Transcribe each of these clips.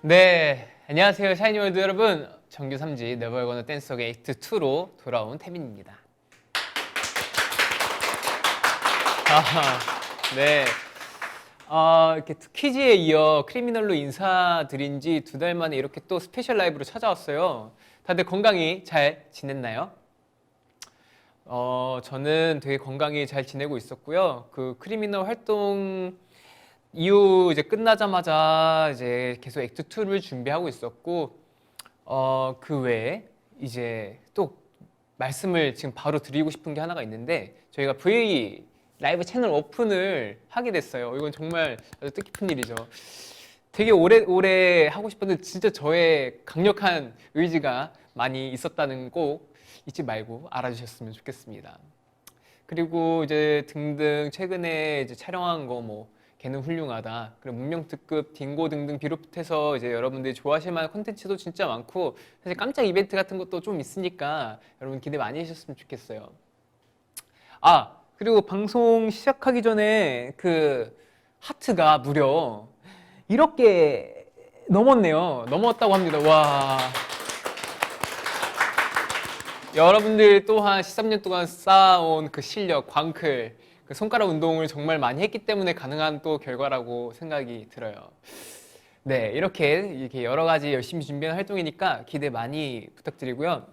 네, 안녕하세요 샤이니월드 여러분. 정규 3집 네버 거너 댄스 어게인 액트 2로 돌아온 태민입니다. 네, 이렇게 퀴즈에 이어 크리미널로 인사드린 지 2달 만에 이렇게 또 스페셜 라이브로 찾아왔어요. 다들 건강히 잘 지냈나요? 저는 되게 건강히 잘 지내고 있었고요. 그 크리미널 활동 이후 이제 끝나자마자 이제 계속 액트 2를 준비하고 있었고, 그 외에 이제 또 말씀을 지금 바로 드리고 싶은 게 하나가 있는데, 저희가 V 라이브 채널 오픈을 하게 됐어요. 이건 정말 아주 뜻깊은 일이죠. 되게 오래 하고 싶었는데 진짜 저의 강력한 의지가 많이 있었다는 꼭 잊지 말고 알아주셨으면 좋겠습니다. 그리고 이제 등등 최근에 이제 촬영한 거 뭐 걔는 훌륭하다, 그리고 문명특급, 딩고 등등 비롯해서 이제 여러분들이 좋아하실 만한 콘텐츠도 진짜 많고, 사실 깜짝 이벤트 같은 것도 좀 있으니까 여러분 기대 많이 해주셨으면 좋겠어요. 그리고 방송 시작하기 전에 그 하트가 무려 1억 개 넘었네요. 넘었다고 합니다. 와. 여러분들 또한 13년 동안 쌓아온 그 실력, 광클, 그 손가락 운동을 정말 많이 했기 때문에 가능한 또 결과라고 생각이 들어요. 네, 이렇게 여러 가지 열심히 준비한 활동이니까 기대 많이 부탁드리고요.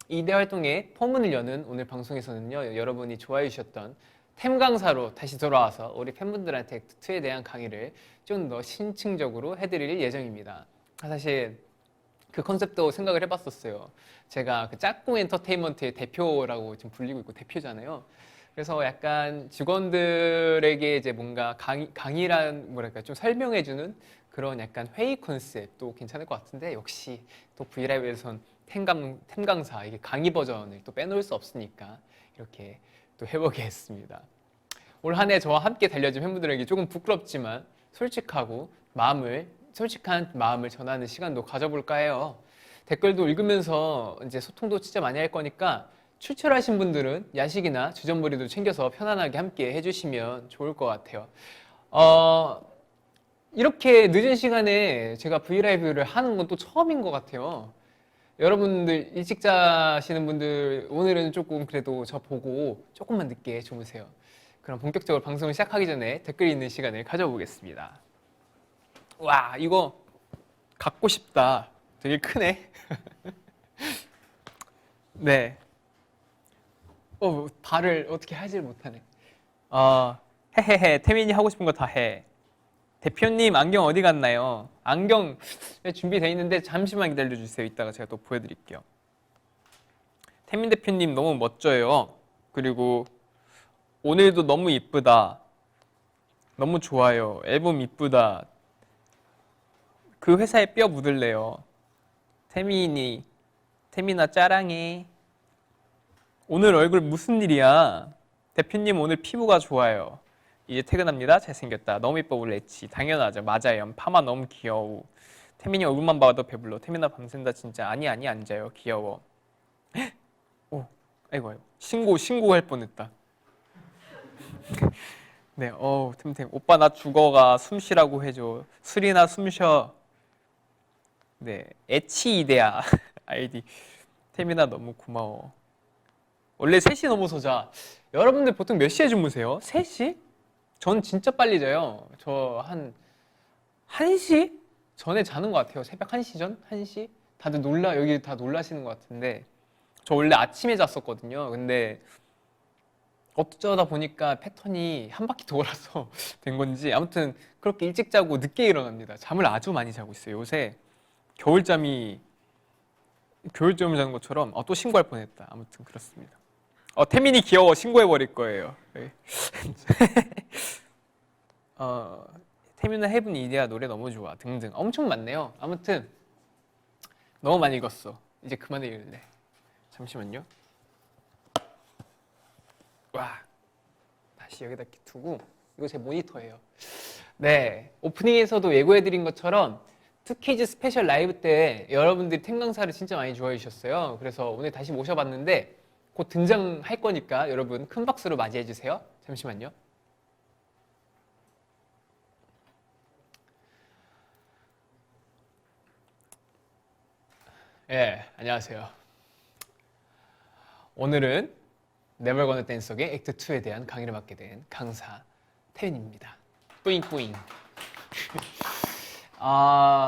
이대 활동의 포문을 여는 오늘 방송에서는요, 여러분이 좋아해 주셨던 템 강사로 다시 돌아와서 우리 팬분들한테 액트2에 대한 강의를 좀 더 신층적으로 해드릴 예정입니다. 사실 그 컨셉도 생각을 해봤었어요. 제가 그 짝꿍 엔터테인먼트의 대표라고 지금 불리고 있고 대표잖아요. 그래서 약간 직원들에게 이제 뭔가 강의란 뭐랄까 좀 설명해주는 그런 약간 회의 컨셉도 괜찮을 것 같은데, 역시 또 브이라이브에선 템 강사 이게 강의 버전을 또 빼놓을 수 없으니까 이렇게 또 해보게 했습니다. 올 한 해 저와 함께 달려준 팬분들에게 조금 부끄럽지만 솔직한 마음을 전하는 시간도 가져볼까 해요. 댓글도 읽으면서 이제 소통도 진짜 많이 할 거니까 출출하신 분들은 야식이나 주전부리도 챙겨서 편안하게 함께 해주시면 좋을 것 같아요. 이렇게 늦은 시간에 제가 브이라이브를 하는 건 또 처음인 것 같아요. 여러분들 일찍 자시는 분들 오늘은 조금 그래도 저 보고 조금만 늦게 주무세요. 그럼 본격적으로 방송을 시작하기 전에 댓글 읽는 시간을 가져보겠습니다. 와, 이거 갖고 싶다. 되게 크네. 네. 발을 어떻게 하질 못하네. 헤헤헤. 태민이 하고 싶은 거 다 해. 대표님 안경 어디 갔나요? 안경 준비되어 있는데 잠시만 기다려주세요. 이따가 제가 또 보여드릴게요. 태민 대표님 너무 멋져요. 그리고 오늘도 너무 이쁘다. 너무 좋아요. 앨범 이쁘다. 그 회사에 뼈 묻을래요. 태민아 짜랑해. 오늘 얼굴 무슨 일이야? 대표님 오늘 피부가 좋아요. 이제 퇴근합니다. 잘생겼다. 너무 이뻐 우리 레치. 당연하죠. 맞아요. 파마 너무 귀여워. 태민이 얼굴만 봐도 배불러. 태민아 밤샌다 진짜. 아니 앉아요. 귀여워. 오, 아이고. 신고할 뻔했다. 네, 템템. 오빠 나 죽어가. 숨 쉬라고 해줘. 술이나 숨 쉬어. 네, 에치이데아 아이디. 태민아 너무 고마워. 원래 3시 넘어서 자. 여러분들 보통 몇 시에 주무세요? 3시? 전 진짜 빨리 자요. 저 한 1시 전에 자는 것 같아요. 새벽 1시 전? 1시? 다들 여기 다 놀라시는 것 같은데, 저 원래 아침에 잤었거든요. 근데 어쩌다 보니까 패턴이 한 바퀴 돌아서 된 건지 아무튼 그렇게 일찍 자고 늦게 일어납니다. 잠을 아주 많이 자고 있어요. 요새 겨울잠을 자는 것처럼. 또 신고할 뻔했다. 아무튼 그렇습니다. 태민이 귀여워. 신고해버릴 거예요. 네. 태민아 헤븐 이데아 노래 너무 좋아 등등 엄청 많네요. 아무튼 너무 많이 읽었어. 이제 그만 읽을래. 잠시만요. 와, 다시 여기다 이렇게 두고. 이거 제 모니터예요. 네, 오프닝에서도 예고해드린 것처럼 투키즈 스페셜 라이브 때 여러분들이 템 강사를 진짜 많이 좋아해 주셨어요. 그래서 오늘 다시 모셔봤는데 곧 등장할 거니까 여러분 큰 박수로 맞이해 주세요. 잠시만요. 예, 안녕하세요. 오늘은 Never Gonna Dance의 액트 2에 대한 강의를 맡게 된 강사 태윤입니다. 뿌잉뿌잉.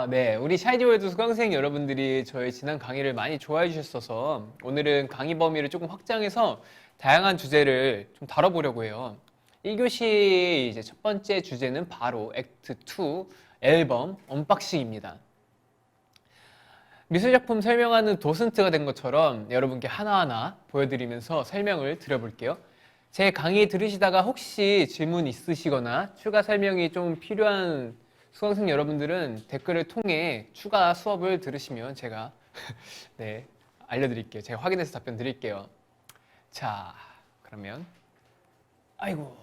네. 우리 샤이니월드 수강생 여러분들이 저희 지난 강의를 많이 좋아해 주셨어서 오늘은 강의 범위를 조금 확장해서 다양한 주제를 좀 다뤄보려고 해요. 1교시 이제 첫 번째 주제는 바로 액트 2 앨범 언박싱입니다. 미술작품 설명하는 도슨트가 된 것처럼 여러분께 하나하나 보여드리면서 설명을 드려볼게요. 제 강의 들으시다가 혹시 질문 있으시거나 추가 설명이 좀 필요한 수강생 여러분들은 댓글을 통해 추가 수업을 들으시면 제가 네, 알려드릴게요. 제가 확인해서 답변 드릴게요. 자, 그러면 아이고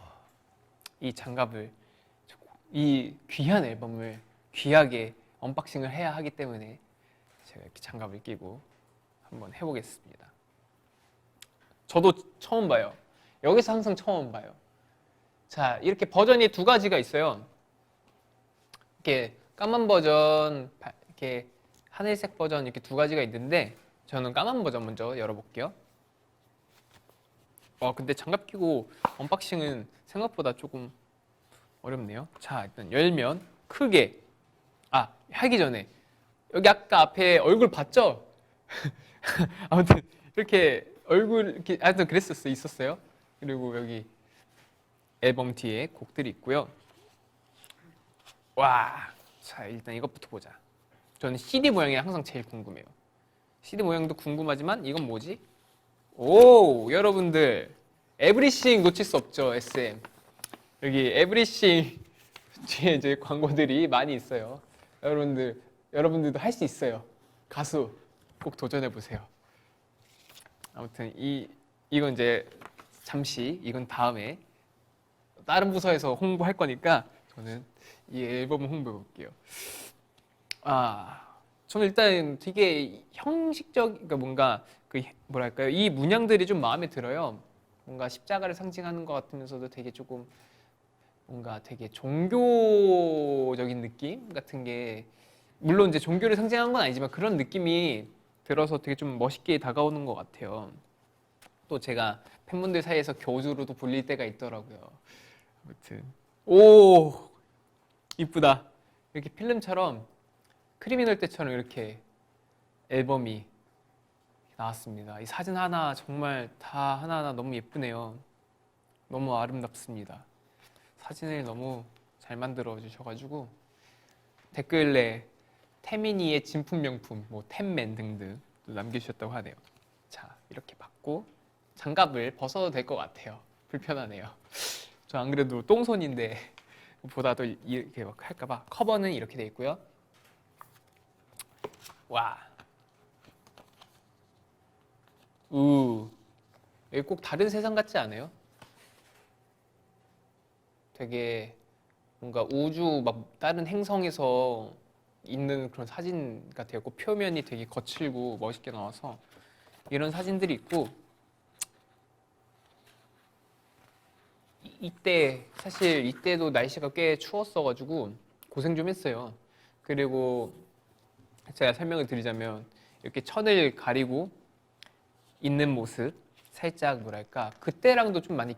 이 장갑을 이 귀한 앨범을 귀하게 언박싱을 해야 하기 때문에 제가 이렇게 장갑을 끼고 한번 해보겠습니다. 저도 처음 봐요. 여기서 항상 처음 봐요. 자, 이렇게 버전이 두 가지가 있어요. 이렇게 까만 버전, 이렇게 하늘색 버전 이렇게 두 가지가 있는데 저는 까만 버전 먼저 열어볼게요. 근데 장갑 끼고 언박싱은 생각보다 조금 어렵네요. 자, 일단 열면 크게 하기 전에 여기 아까 앞에 얼굴 봤죠? 아무튼 이렇게 얼굴 이렇게 하여튼 있었어요. 그리고 여기 앨범 뒤에 곡들이 있고요. 와, 자 일단 이것부터 보자. 저는 CD 모양이 항상 제일 궁금해요. CD 모양도 궁금하지만 이건 뭐지? 오, 여러분들 에브리싱 놓칠 수 없죠, SM. 여기 에브리싱 뒤에 이제 광고들이 많이 있어요. 여러분들도 할 수 있어요. 가수 꼭 도전해 보세요. 아무튼 이건 이제 잠시 이건 다음에 다른 부서에서 홍보할 거니까 저는 이 앨범을 홍보해 볼게요. 저는 일단 되게 형식적, 그러니까 뭔가 뭐랄까요, 이 문양들이 좀 마음에 들어요. 뭔가 십자가를 상징하는 것 같으면서도 되게 조금 뭔가 되게 종교적인 느낌 같은 게 물론 이제 종교를 상징하는 건 아니지만 그런 느낌이 들어서 되게 좀 멋있게 다가오는 것 같아요. 또 제가 팬분들 사이에서 교주로도 불릴 때가 있더라고요. 아무튼 오 이쁘다. 이렇게 필름처럼 크리미널 때처럼 이렇게 앨범이 나왔습니다. 이 사진 하나 정말 다 하나하나 너무 예쁘네요. 너무 아름답습니다. 사진을 너무 잘 만들어 주셔가지고 댓글에 태민이의 진품 명품, 뭐 템맨 등등 남겨주셨다고 하네요. 자, 이렇게 받고 장갑을 벗어도 될 것 같아요. 불편하네요. 저 안 그래도 똥손인데 보다도 이렇게 막 할까봐 커버는 이렇게 돼 있고요. 와, 여기 꼭 다른 세상 같지 않아요? 되게 뭔가 우주 막 다른 행성에서 있는 그런 사진 같아요. 그 표면이 되게 거칠고 멋있게 나와서 이런 사진들이 있고 이때 사실 이때도 날씨가 꽤 추웠어가지고 고생 좀 했어요. 그리고 제가 설명을 드리자면 이렇게 천을 가리고 있는 모습 살짝 뭐랄까 그때랑도 좀 많이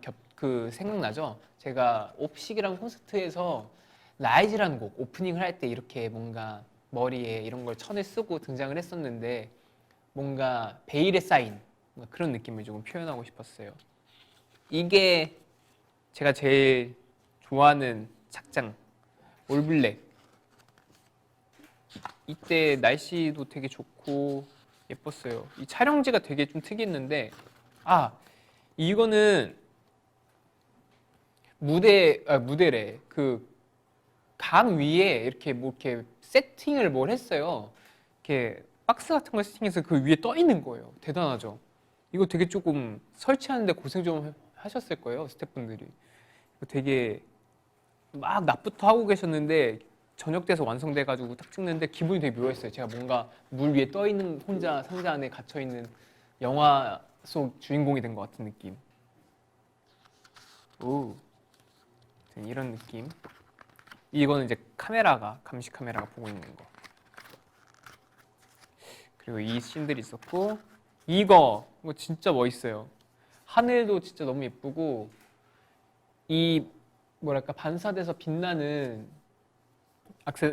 생각나죠? 제가 옵식이랑 콘서트에서 라이즈라는 곡 오프닝을 할 때 이렇게 뭔가 머리에 이런 걸 천을 쓰고 등장을 했었는데 뭔가 베일에 쌓인 뭔가 그런 느낌을 조금 표현하고 싶었어요. 이게 제가 제일 좋아하는 착장 올블랙. 이때 날씨도 되게 좋고 예뻤어요. 이 촬영지가 되게 좀 특이했는데 이거는 무대래. 그 강 위에 이렇게 뭐 이렇게 세팅을 뭘 했어요. 이렇게 박스 같은 걸 세팅해서 그 위에 떠 있는 거예요. 대단하죠. 이거 되게 조금 설치하는데 고생 좀 하셨을 거예요, 스태프분들이. 이거 되게 막 낮부터 하고 계셨는데 저녁 돼서 완성돼가지고 딱 찍는데 기분이 되게 묘했어요. 제가 뭔가 물 위에 떠 있는 혼자 상자 안에 갇혀 있는 영화 속 주인공이 된 것 같은 느낌. 이런 느낌. 이거는 이제 감시 카메라가 보고 있는 거. 그리고 이 씬들이 있었고, 이거 진짜 멋있어요. 하늘도 진짜 너무 예쁘고, 이 뭐랄까 반사돼서 빛나는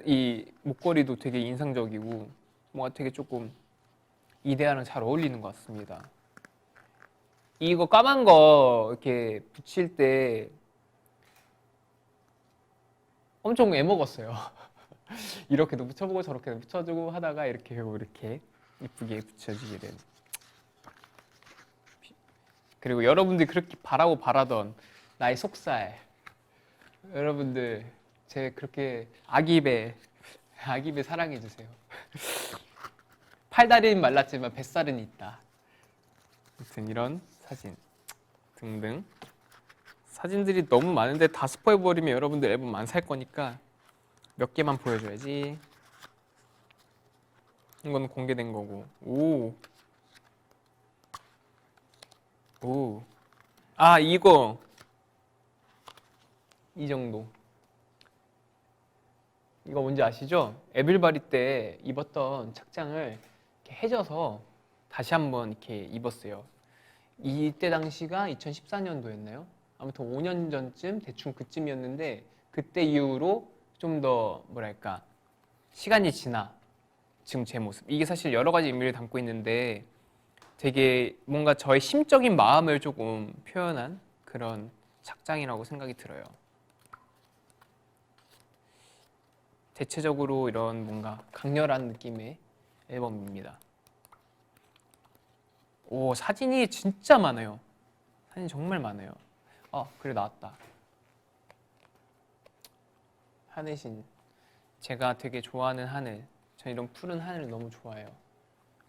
이 목걸이도 되게 인상적이고 뭔가 되게 조금 이데아랑 잘 어울리는 것 같습니다. 이거 까만 거 이렇게 붙일 때 엄청 애먹었어요. 이렇게도 붙여보고 저렇게도 붙여주고 하다가 이렇게 이쁘게 붙여지게 된. 그리고 여러분들이 그렇게 바라던 나의 속살, 여러분들 제 그렇게 아기배 사랑해주세요. 팔다리는 말랐지만 뱃살은 있다. 아무튼 이런 사진 등등 사진들이 너무 많은데 다 스포해버리면 여러분들 앨범 안 살 거니까 몇 개만 보여줘야지. 이건 공개된 거고. 아, 이거 이 정도. 이거 뭔지 아시죠? 에빌바리 때 입었던 착장을 이렇게 해줘서 다시 한번 이렇게 입었어요. 이때 당시가 2014년도였나요? 아무튼 5년 전쯤 대충 그쯤이었는데 그때 이후로 좀 더 뭐랄까 시간이 지나 지금 제 모습, 이게 사실 여러 가지 의미를 담고 있는데 되게 뭔가 저의 심적인 마음을 조금 표현한 그런 착장이라고 생각이 들어요. 대체적으로 이런 뭔가 강렬한 느낌의 앨범입니다. 오, 사진이 진짜 많아요. 사진이 정말 많아요. 그래 나왔다. 하늘신. 제가 되게 좋아하는 하늘. 전 이런 푸른 하늘 너무 좋아해요.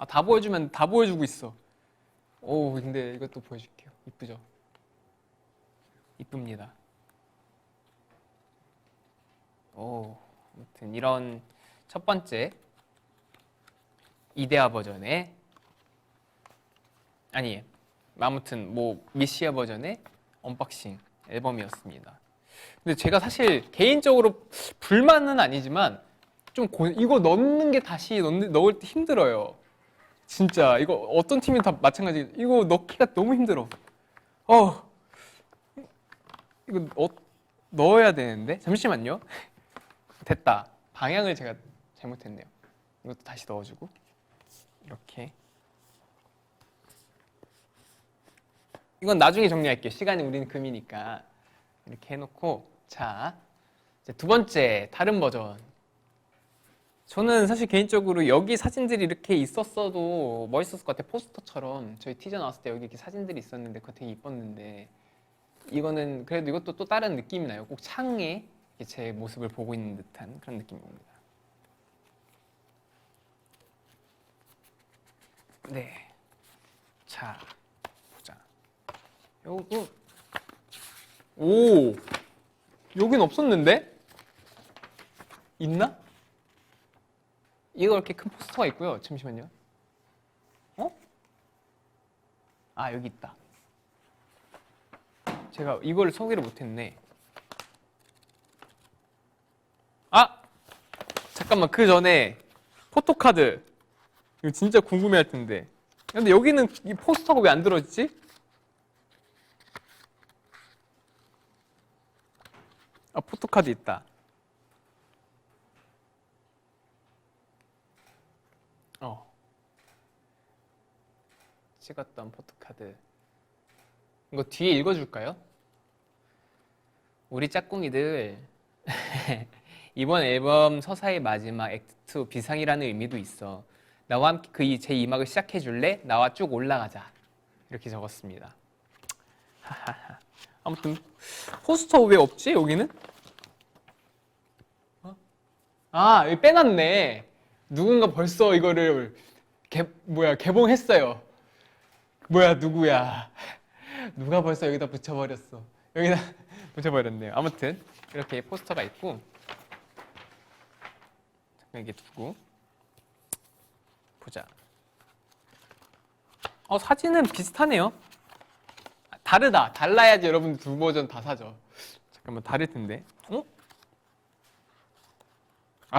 다 보여주면 다 보여주고 있어. 근데 이것도 보여줄게요. 이쁘죠? 이쁩니다. 아무튼 이런 첫 번째 이데아 버전의 아무튼 미시아 버전의 언박싱 앨범이었습니다. 근데 제가 사실 개인적으로 불만은 아니지만 좀 이거 넣는 게 다시 넣을 때 힘들어요. 진짜 이거 어떤 팀이 다 마찬가지. 이거 넣기가 너무 힘들어. 이거 넣어야 되는데 잠시만요. 됐다. 방향을 제가 잘못했네요. 이것도 다시 넣어주고 이렇게. 이건 나중에 정리할게요. 시간이 우리는 금이니까. 이렇게 해놓고, 자, 이제 두 번째 다른 버전. 저는 사실 개인적으로 여기 사진들이 이렇게 있었어도 멋있었을 것 같아요. 포스터처럼 저희 티저 나왔을 때 여기 이렇게 사진들이 있었는데 그거 되게 이뻤는데, 이거는 그래도 이것도 또 다른 느낌이 나요. 꼭 창에 제 모습을 보고 있는 듯한 그런 느낌입니다. 네, 자 보자. 요거 여긴 없었는데? 있나? 이거 이렇게 큰 포스터가 있고요. 잠시만요. 여기 있다. 제가 이걸 소개를 못했네. 잠깐만, 그 전에 포토카드. 이거 진짜 궁금해할 텐데. 근데 여기는 이 포스터가 왜 안 들어있지? 포토카드 있다. 찍었던 포토카드. 이거 뒤에 읽어줄까요? 우리 짝꿍이들 이번 앨범 서사의 마지막 액트 2 비상이라는 의미도 있어. 나와 함께 제 2막을 시작해줄래? 나와 쭉 올라가자. 이렇게 적었습니다. 아무튼 포스터 왜 없지? 여기는? 여기 빼놨네. 누군가 벌써 이거를 개봉했어요. 누구야? 누가 벌써 여기다 붙여버렸어. 여기다 붙여버렸네요. 아무튼 이렇게 포스터가 있고, 잠깐 이게 두고 보자. 사진은 비슷하네요. 달라야지 여러분 두 버전 다 사죠. 잠깐만, 다를 텐데.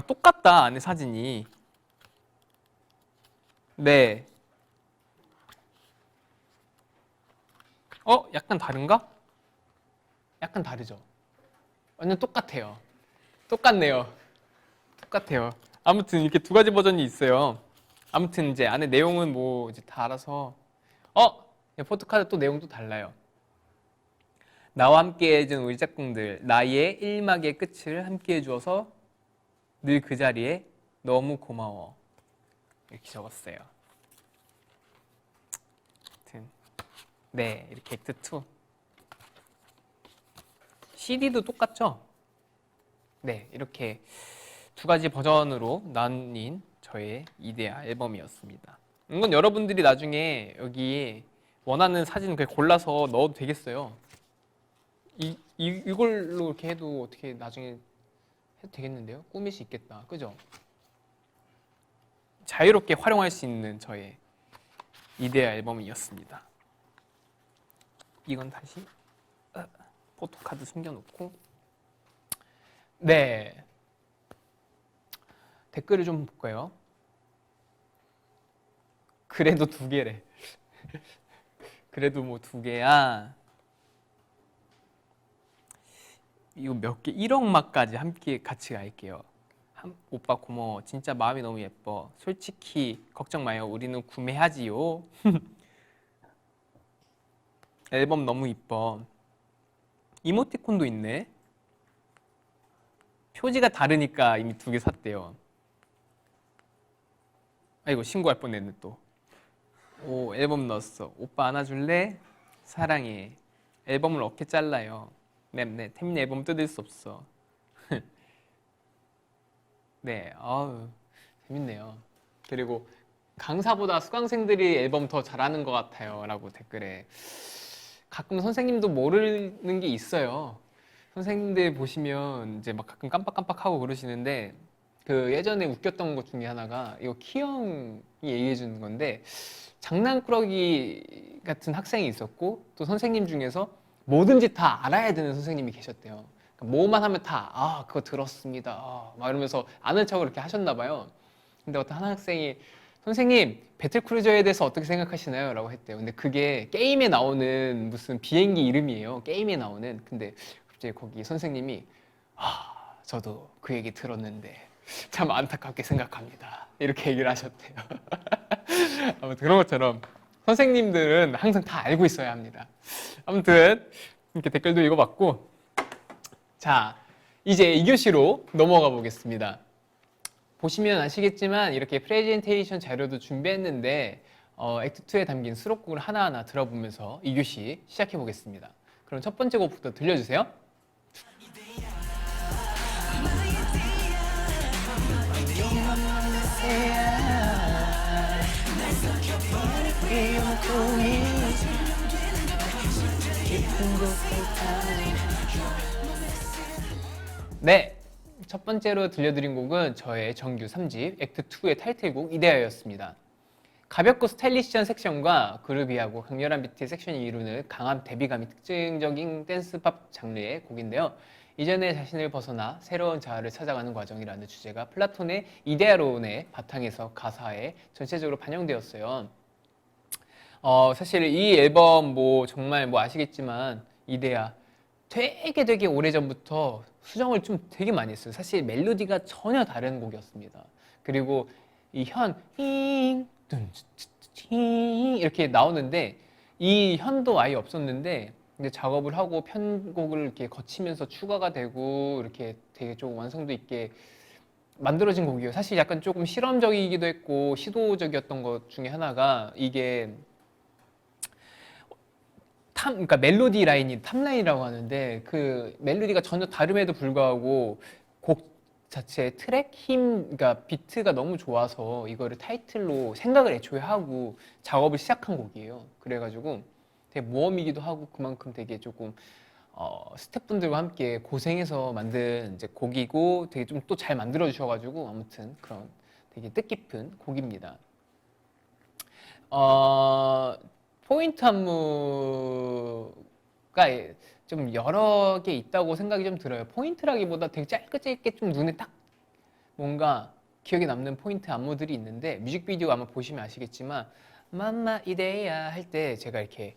똑같다. 안에 사진이. 네. 약간 다른가? 약간 다르죠? 완전 똑같아요. 똑같네요. 똑같아요. 아무튼 이렇게 두 가지 버전이 있어요. 아무튼 이제 안에 내용은 뭐 이제 다 알아서. 포토카드 또 내용도 달라요. 나와 함께 해준 우리 짝꿍들, 나의 1막의 끝을 함께 해주어서 늘 그 자리에 너무 고마워. 이렇게 적었어요. 아무튼 네, 이렇게 액트 2. CD도 똑같죠? 네, 이렇게 두 가지 버전으로 나뉜 저의 이데아 앨범이었습니다. 이건 여러분들이 나중에 여기 원하는 사진 그냥 골라서 넣어도 되겠어요. 이걸로 이렇게 해도 어떻게 나중에 해도 되겠는데요? 꾸밀 수 있겠다. 그죠? 자유롭게 활용할 수 있는 저의 이데아 앨범이었습니다. 이건 다시 포토카드 숨겨놓고. 네. 댓글을 좀 볼까요? 그래도 두 개래. 그래도 뭐 두 개야. 이거 몇 개? 1억 막까지 함께 같이 갈게요. 오빠 고마워. 진짜 마음이 너무 예뻐. 솔직히 걱정 마요. 우리는 구매하지요. 앨범 너무 이뻐. 이모티콘도 있네. 표지가 다르니까 이미 두 개 샀대요. 아이고 신고할 뻔했네 또. 오, 앨범 넣었어. 오빠 안아줄래? 사랑해. 앨범을 어떻게 잘라요? 네, 태민이 앨범 뜯을 수 없어. 네, 아우 재밌네요. 그리고 강사보다 수강생들이 앨범 더 잘하는 것 같아요 라고 댓글에. 가끔 선생님도 모르는 게 있어요. 선생님들 보시면 이제 막 가끔 깜빡깜빡하고 그러시는데, 그 예전에 웃겼던 것 중에 하나가 이거 키형이 얘기해 주는 건데, 장난꾸러기 같은 학생이 있었고 또 선생님 중에서 뭐든지 다 알아야 되는 선생님이 계셨대요. 그러니까 뭐만 하면 다 그거 들었습니다. 막 이러면서 아는 척을 이렇게 하셨나 봐요. 근데 어떤 한 학생이 선생님 배틀크루저에 대해서 어떻게 생각하시나요? 라고 했대요. 근데 그게 게임에 나오는 무슨 비행기 이름이에요. 게임에 나오는. 근데 갑자기 거기 선생님이 저도 그 얘기 들었는데 참 안타깝게 생각합니다. 이렇게 얘기를 하셨대요. 아무튼 그런 것처럼 선생님들은 항상 다 알고 있어야 합니다. 아무튼 이렇게 댓글도 읽어봤고, 자 이제 2교시로 넘어가 보겠습니다. 보시면 아시겠지만 이렇게 프레젠테이션 자료도 준비했는데 액트2에 담긴 수록곡을 하나하나 들어보면서 2교시 시작해 보겠습니다. 그럼 첫 번째 곡부터 들려주세요. 네, 첫 번째로 들려드린 곡은 저의 정규 3집 액트2의 타이틀곡 이데아였습니다. 가볍고 스타일리시한 섹션과 그루비하고 강렬한 비트의 섹션이 이루는 강한 대비감이 특징적인 댄스팝 장르의 곡인데요. 이전의 자신을 벗어나 새로운 자아를 찾아가는 과정이라는 주제가 플라톤의 이데아론의 바탕에서 가사에 전체적으로 반영되었어요. 사실 이 앨범 뭐 정말 뭐 아시겠지만 이데아 되게 오래전부터 수정을 좀 되게 많이 했어요. 사실 멜로디가 전혀 다른 곡이었습니다. 그리고 이 이렇게 나오는데 이 현도 아예 없었는데 이제 작업을 하고 편곡을 이렇게 거치면서 추가가 되고 이렇게 되게 좀 완성도 있게 만들어진 곡이에요. 사실 약간 조금 실험적이기도 했고 시도적이었던 것 중에 하나가 이게 그러니까 멜로디 라인이 탑라인이라고 하는데 그 멜로디가 전혀 다름에도 불구하고 곡 자체의 트랙 힘, 그러니까 비트가 너무 좋아서 이거를 타이틀로 생각을 애초에 하고 작업을 시작한 곡이에요. 그래가지고 되게 모험이기도 하고 그만큼 되게 조금 스태프분들과 함께 고생해서 만든 이제 곡이고 되게 좀 또 잘 만들어 주셔가지고 아무튼 그런 되게 뜻깊은 곡입니다. 포인트 안무가 좀 여러 개 있다고 생각이 좀 들어요. 포인트라기보다 되게 짧게 좀 눈에 딱 뭔가 기억에 남는 포인트 안무들이 있는데 뮤직비디오 아마 보시면 아시겠지만 맘마 이데야 할 때 제가 이렇게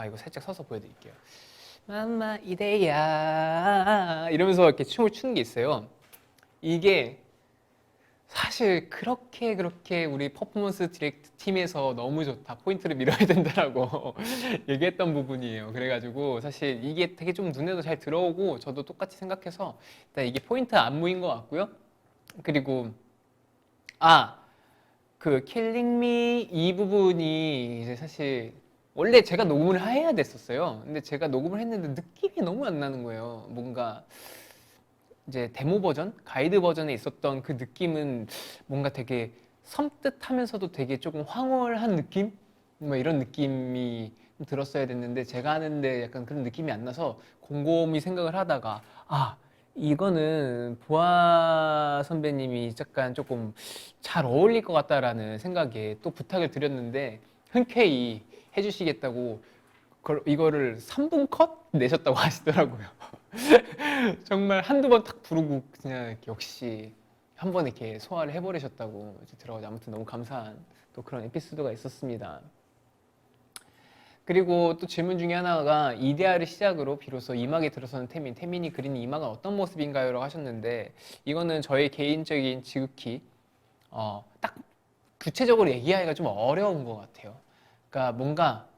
이거 살짝 서서 보여드릴게요. 맘마 이데야 이러면서 이렇게 춤을 추는 게 있어요. 이게 사실 그렇게 우리 퍼포먼스 디렉트 팀에서 너무 좋다, 포인트를 밀어야 된다라고 얘기했던 부분이에요. 그래가지고 사실 이게 되게 좀 눈에도 잘 들어오고 저도 똑같이 생각해서 일단 이게 포인트 안무인 것 같고요. 그리고 그 킬링 미 이 부분이 이제 사실 원래 제가 녹음을 해야 됐었어요. 근데 제가 녹음을 했는데 느낌이 너무 안 나는 거예요. 뭔가 이제 데모 버전, 가이드 버전에 있었던 그 느낌은 뭔가 되게 섬뜩하면서도 되게 조금 황홀한 느낌? 뭐 이런 느낌이 들었어야 됐는데 제가 하는데 약간 그런 느낌이 안 나서 곰곰이 생각을 하다가 이거는 보아 선배님이 약간 조금 잘 어울릴 것 같다라는 생각에 또 부탁을 드렸는데 흔쾌히 해주시겠다고 이거를 3분 컷 내셨다고 하시더라고요. 정말 한두 번 탁 부르고 그냥 이렇게 역시 한 번에 이렇게 소화를 해버리셨다고 들어가지고 아무튼 너무 감사한 또 그런 에피소드가 있었습니다. 그리고 또 질문 중에 하나가 이데아를 시작으로 비로소 이막에 들어서는 태민이 그리는 이막은 어떤 모습인가요? 라고 하셨는데 이거는 저의 개인적인 지극히 딱 구체적으로 얘기하기가 좀 어려운 것 같아요. 그러니까 뭔가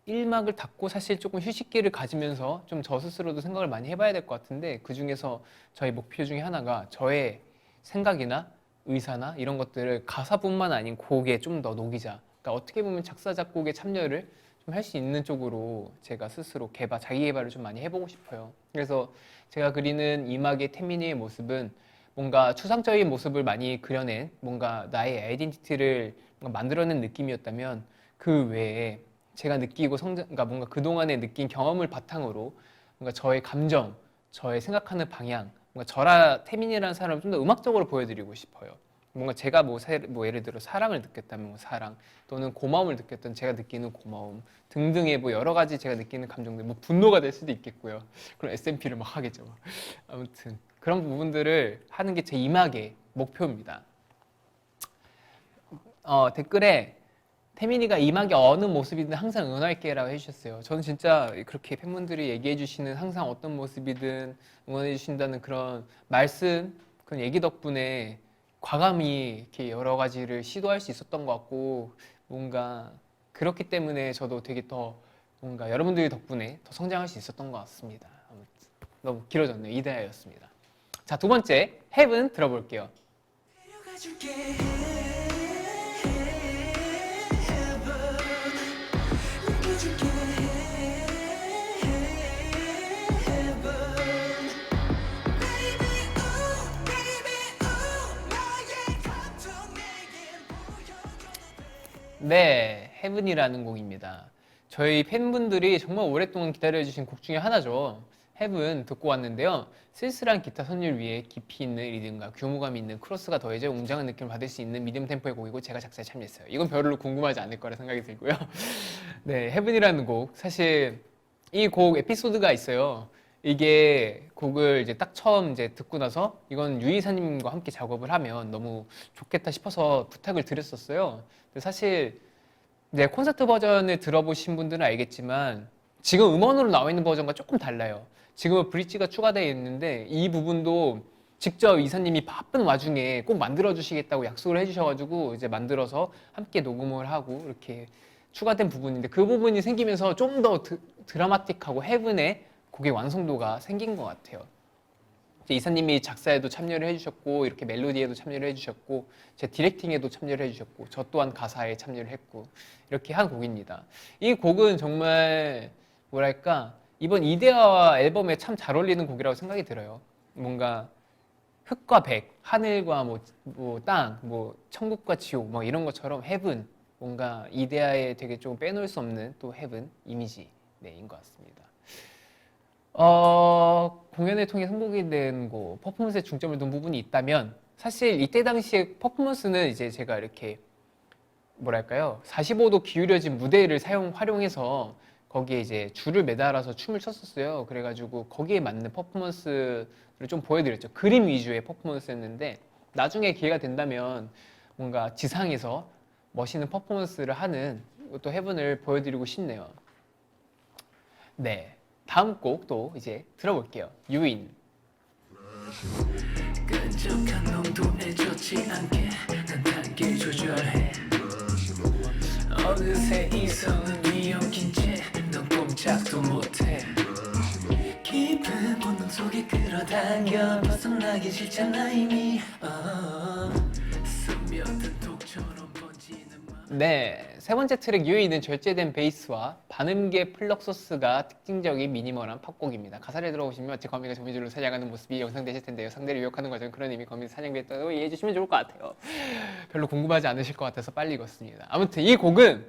1막을 닫고 사실 조금 휴식기를 가지면서 좀 저 스스로도 생각을 많이 해봐야 될 것 같은데 그 중에서 저희 목표 중에 하나가 저의 생각이나 의사나 이런 것들을 가사뿐만 아닌 곡에 좀 더 녹이자. 그러니까 어떻게 보면 작사 작곡에 참여를 좀 할 수 있는 쪽으로 제가 스스로 자기 개발을 좀 많이 해보고 싶어요. 그래서 제가 그리는 이막의 태민이의 모습은 뭔가 추상적인 모습을 많이 그려낸 뭔가 나의 아이덴티티를 만들어낸 느낌이었다면 그 외에 제가 느끼고 그러니까 뭔가 그동안에 느낀 경험을 바탕으로 뭔가 저의 감정, 저의 생각하는 방향, 뭔가 태민이라는 사람을 좀 더 음악적으로 보여드리고 싶어요. 뭔가 제가 뭐 예를 들어 사랑을 느꼈다면 뭐 사랑 또는 고마움을 느꼈던 제가 느끼는 고마움 등등의 뭐 여러 가지 제가 느끼는 감정들, 뭐 분노가 될 수도 있겠고요. 그럼 SMP를 막 하겠죠. 아무튼 그런 부분들을 하는 게 제 임학의 목표입니다. 댓글에 태민이가 이막이 어느 모습이든 항상 응원할게 라고 해주셨어요. 저는 진짜 그렇게 팬분들이 얘기해 주시는 항상 어떤 모습이든 응원해 주신다는 그런 말씀, 그런 얘기 덕분에 과감히 이렇게 여러 가지를 시도할 수 있었던 것 같고 뭔가 그렇기 때문에 저도 되게 더 뭔가 여러분들 덕분에 더 성장할 수 있었던 것 같습니다. 아무튼 너무 길어졌네요. 이대하였습니다. 자, 두 번째 헤븐 들어볼게요. 네, 헤븐이라는 곡입니다. 저희 팬분들이 정말 오랫동안 기다려주신 곡 중에 하나죠. 헤븐 듣고 왔는데요. 쓸쓸한 기타 선율 위에 깊이 있는 리듬과 규모감 있는 크로스가 더해져 웅장한 느낌을 받을 수 있는 미디엄 템포의 곡이고 제가 작사에 참여했어요. 이건 별로 궁금하지 않을 거라 생각이 들고요. 네, 헤븐이라는 곡. 사실 이 곡 에피소드가 있어요. 이게 곡을 이제 딱 처음 이제 듣고 나서 이건 유이사님과 함께 작업을 하면 너무 좋겠다 싶어서 부탁을 드렸었어요. 근데 사실 이제 콘서트 버전을 들어보신 분들은 알겠지만 지금 음원으로 나와 있는 버전과 조금 달라요. 지금은 브릿지가 추가되어 있는데 이 부분도 직접 이사님이 바쁜 와중에 꼭 만들어 주시겠다고 약속을 해주셔가지고 이제 만들어서 함께 녹음을 하고 이렇게 추가된 부분인데 그 부분이 생기면서 좀 더 드라마틱하고 헤븐의 곡의 완성도가 생긴 것 같아요. 이사님이 작사에도 참여를 해주셨고 이렇게 멜로디에도 참여를 해주셨고 제 디렉팅에도 참여를 해주셨고 저 또한 가사에 참여를 했고 이렇게 한 곡입니다. 이 곡은 정말 뭐랄까 이번 이데아와 앨범에 참 잘 어울리는 곡이라고 생각이 들어요. 뭔가 흙과 백, 하늘과 땅, 천국과 지옥 뭐 이런 것처럼 헤븐 뭔가 이데아에 되게 좀 빼놓을 수 없는 또 헤븐 이미지인 것 같습니다. 공연을 통해 선곡이 된 곡, 퍼포먼스에 중점을 둔 부분이 있다면 사실 이때 당시에 퍼포먼스는 이제 제가 이렇게 뭐랄까요 45도 기울여진 무대를 활용해서 거기에 이제 줄을 매달아서 춤을 췄었어요. 그래가지고 거기에 맞는 퍼포먼스를 좀 보여드렸죠. 그림 위주의 퍼포먼스였는데 나중에 기회가 된다면 뭔가 지상에서 멋있는 퍼포먼스를 하는 또 해븐을 보여드리고 싶네요. 네, 다음 곡 또 이제 들어볼게요. 유인. 끈적한 농도에 좋지 않게 난 단계 조절해. 어느새 이성은 위험긴 채넌 꼼짝도 못해. 깊은 본능 속에 끌어당겨 벗어나기 싫잖아 이미. 스며든 독처럼 번지는 네, 세 번째 트랙 유이는 절제된 베이스와 반음계 플럭 소스가 특징적인 미니멀한 팝곡입니다. 가사를 들어보시면 제 거미가 조미줄로 사냥하는 모습이 연상되실 텐데요. 상대를 유혹하는 과정은 그런 의미 거미 사냥비했다고 이해해 주시면 좋을 것 같아요. 별로 궁금하지 않으실 것 같아서 빨리 읽었습니다. 아무튼 이 곡은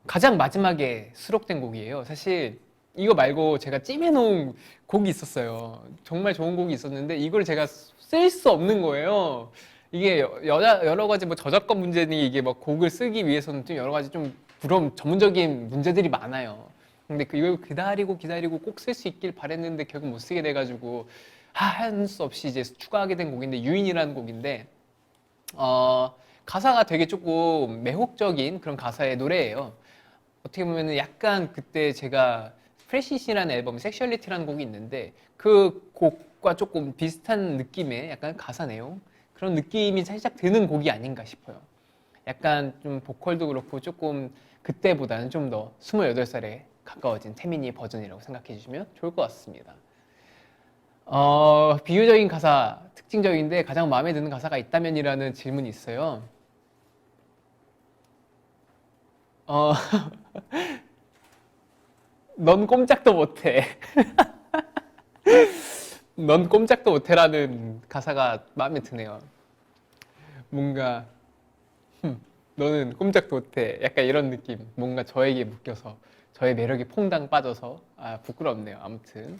가장 마지막에 수록된 곡이에요. 사실 이거 말고 제가 찜해놓은 곡이 있었어요. 정말 좋은 곡이 있었는데 이걸 제가 쓸 수 없는 거예요. 이게 여러 가지 뭐 저작권 문제니 이게 뭐 곡을 쓰기 위해서는 좀 여러 가지 좀 그런 전문적인 문제들이 많아요. 근데 이걸 기다리고 꼭 쓸 수 있길 바랬는데 결국 못 쓰게 돼가지고 할 수 없이 이제 추가하게 된 곡인데 유인이라는 곡인데 가사가 되게 조금 매혹적인 그런 가사의 노래예요. 어떻게 보면은 약간 그때 제가 프레시시라는 앨범 섹슈얼리티라는 곡이 있는데 그 곡과 조금 비슷한 느낌의 약간 가사 내용 그런 느낌이 살짝 드는 곡이 아닌가 싶어요. 약간 좀 보컬도 그렇고 조금 그때보다는 좀 더 28살에 가까워진 태민이 버전이라고 생각해 주시면 좋을 것 같습니다. 비유적인 가사 특징적인데 가장 마음에 드는 가사가 있다면이라는 질문이 있어요. 넌 꼼짝도 못해. 넌 꼼짝도 못해라는 가사가 마음에 드네요. 뭔가 너는 꼼짝도 못해. 약간 이런 느낌. 뭔가 저에게 묶여서 저의 매력이 퐁당 빠져서 부끄럽네요. 아무튼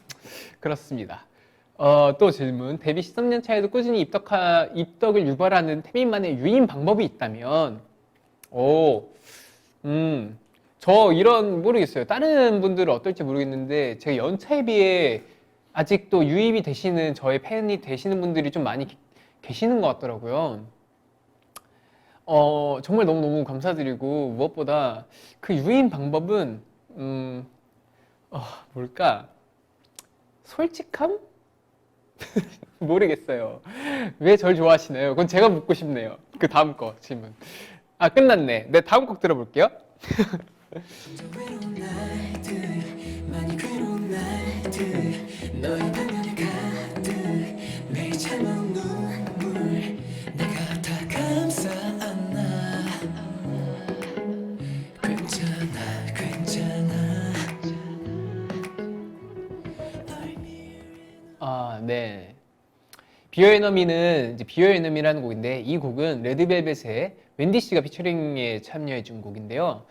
그렇습니다. 또 질문. 데뷔 13년 차에도 꾸준히 입덕을 유발하는 태민만의 유인 방법이 있다면 저 모르겠어요. 다른 분들은 어떨지 모르겠는데 제가 연차에 비해 아직도 유입이 되시는 저의 팬이 되시는 분들이 좀 많이 계시는 것 같더라고요. 정말 너무너무 감사드리고 무엇보다 그 유인 방법은 뭘까? 솔직함? 모르겠어요. 왜 절 좋아하시나요? 그건 제가 묻고 싶네요. 그 다음 거 질문. 끝났네. 네, 다음 곡 들어볼게요. 네. 비어 에너미는 이제 비어 에너미라는 곡인데 이 곡은 레드벨벳의 웬디 씨가 피처링에 참여해 준 곡인데요.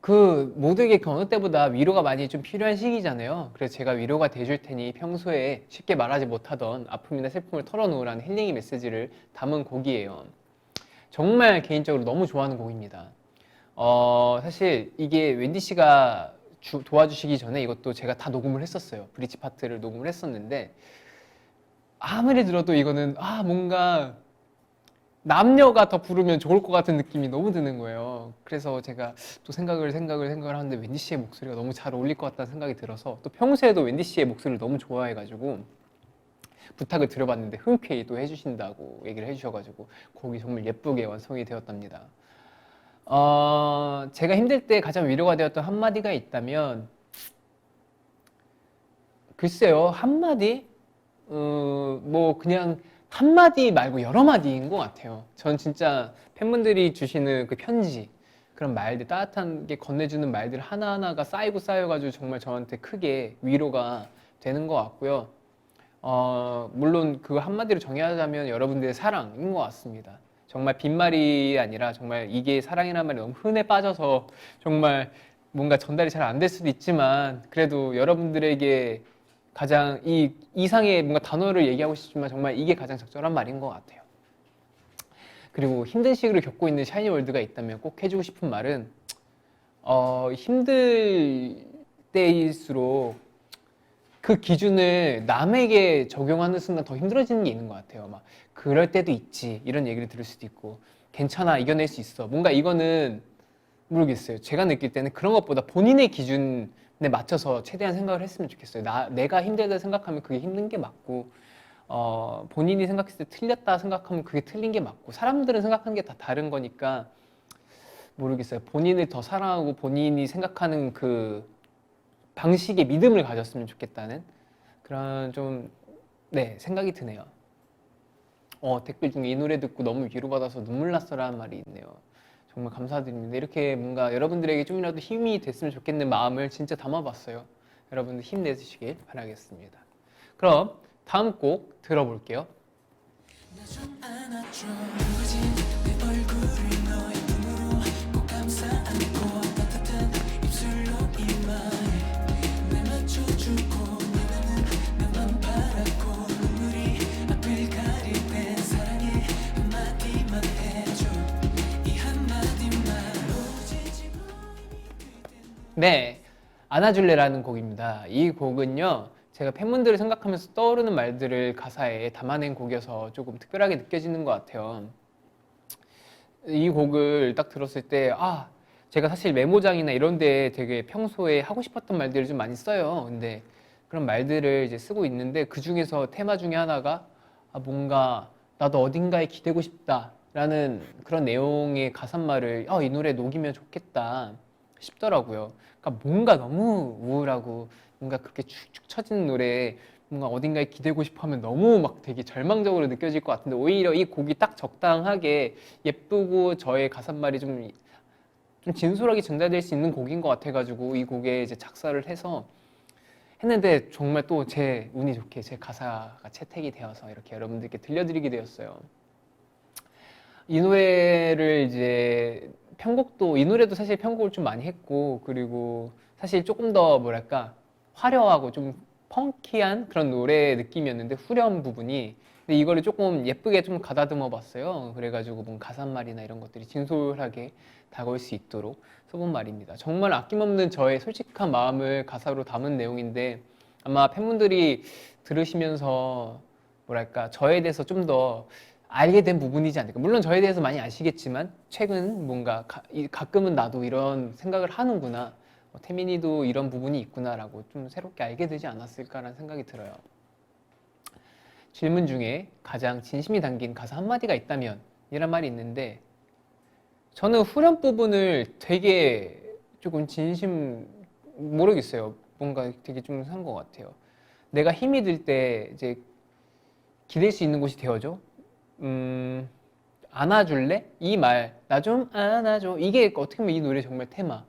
그 모두에게 그 어느 때보다 위로가 많이 좀 필요한 시기잖아요. 그래서 제가 위로가 돼줄 테니 평소에 쉽게 말하지 못하던 아픔이나 슬픔을 털어놓으라는 힐링의 메시지를 담은 곡이에요. 정말 개인적으로 너무 좋아하는 곡입니다. 사실 이게 웬디 씨가 도와주시기 전에 이것도 제가 다 녹음을 했었어요. 브릿지 파트를 녹음을 했었는데 아무리 들어도 이거는 뭔가 남녀가 더 부르면 좋을 것 같은 느낌이 너무 드는 거예요. 그래서 제가 또 생각을 하는데 웬디 씨의 목소리가 너무 잘 어울릴 것 같다는 생각이 들어서 또 평소에도 웬디 씨의 목소리를 너무 좋아해가지고 부탁을 드려봤는데 흔쾌히 또 해주신다고 얘기를 해주셔가지고 곡이 정말 예쁘게 완성이 되었답니다. 제가 힘들 때 가장 위로가 되었던 한마디가 있다면 글쎄요, 한마디? 뭐 그냥 한마디 말고 여러 마디인 것 같아요. 전 진짜 팬분들이 주시는 그 편지, 그런 말들, 따뜻한 게 건네주는 말들 하나하나가 쌓여가지고 정말 저한테 크게 위로가 되는 것 같고요. 물론 그 한마디로 정의하자면 여러분들의 사랑인 것 같습니다. 정말 빈말이 아니라 정말 이게 사랑이라는 말이 너무 흔해 빠져서 정말 뭔가 전달이 잘 안 될 수도 있지만 그래도 여러분들에게 가장 이 이상의 뭔가 단어를 얘기하고 싶지만 정말 이게 가장 적절한 말인 것 같아요. 그리고 힘든 시기를 겪고 있는 샤이니월드가 있다면 꼭 해주고 싶은 말은 힘들 때일수록 그 기준을 남에게 적용하는 순간 더 힘들어지는 게 있는 것 같아요. 막 그럴 때도 있지 이런 얘기를 들을 수도 있고 괜찮아 이겨낼 수 있어 뭔가 이거는 모르겠어요. 제가 느낄 때는 그런 것보다 본인의 기준에 맞춰서 최대한 생각을 했으면 좋겠어요. 내가 힘들다 생각하면 그게 힘든 게 맞고 본인이 생각했을 때 틀렸다 생각하면 그게 틀린 게 맞고 사람들은 생각하는 게 다 다른 거니까 모르겠어요. 본인을 더 사랑하고 본인이 생각하는 그 방식의 믿음을 가졌으면 좋겠다는 그런 좀 네, 생각이 드네요. 댓글 중에 이 노래 듣고 너무 위로받아서 눈물 났어라는 말이 있네요. 정말 감사드립니다. 이렇게 뭔가 여러분들에게 좀이라도 힘이 됐으면 좋겠는 마음을 진짜 담아봤어요. 여러분들 힘내주시길 바라겠습니다. 그럼 다음 곡 들어볼게요. 네, 안아줄래라는 곡입니다. 이 곡은요, 제가 팬분들을 생각하면서 떠오르는 말들을 가사에 담아낸 곡이어서 조금 특별하게 느껴지는 것 같아요. 이 곡을 딱 들었을 때, 제가 사실 메모장이나 이런 데 되게 평소에 하고 싶었던 말들을 좀 많이 써요. 근데 그런 말들을 이제 쓰고 있는데 그 중에서 테마 중에 하나가 뭔가 나도 어딘가에 기대고 싶다라는 그런 내용의 가사말을 이 노래에 녹이면 좋겠다 싶더라고요. 그러니까 뭔가 너무 우울하고 뭔가 그렇게 축축 처진 노래에 뭔가 어딘가에 기대고 싶어 하면 너무 막 되게 절망적으로 느껴질 것 같은데 오히려 이 곡이 딱 적당하게 예쁘고 저의 가사말이 좀 진솔하게 전달될 수 있는 곡인 것 같아가지고 이 곡에 이제 작사를 해서 했는데 정말 또 제 운이 좋게 제 가사가 채택이 되어서 이렇게 여러분들께 들려드리게 되었어요. 이 노래를 이제 편곡도 이 노래도 사실 편곡을 좀 많이 했고 그리고 사실 조금 더 뭐랄까 화려하고 좀 펑키한 그런 노래 느낌이었는데 후렴 부분이 근데 이거를 조금 예쁘게 좀 가다듬어 봤어요. 그래가지고 뭔 가사말이나 이런 것들이 진솔하게 다가올 수 있도록 써본 말입니다. 정말 아낌없는 저의 솔직한 마음을 가사로 담은 내용인데 아마 팬분들이 들으시면서 뭐랄까 저에 대해서 좀더 알게 된 부분이지 않을까. 물론 저에 대해서 많이 아시겠지만 최근 뭔가 가끔은 나도 이런 생각을 하는구나. 태민이도 이런 부분이 있구나라고 좀 새롭게 알게 되지 않았을까라는 생각이 들어요. 질문 중에 가장 진심이 담긴 가사 한마디가 있다면 이란 말이 있는데 저는 후렴 부분을 되게 조금 진심 모르겠어요. 뭔가 되게 좀 산 것 같아요. 내가 힘이 들 때 이제 기댈 수 있는 곳이 되어줘. 안아줄래? 이 말, 나 좀 안아줘. 이게 어떻게 보면 이 노래 정말 테마.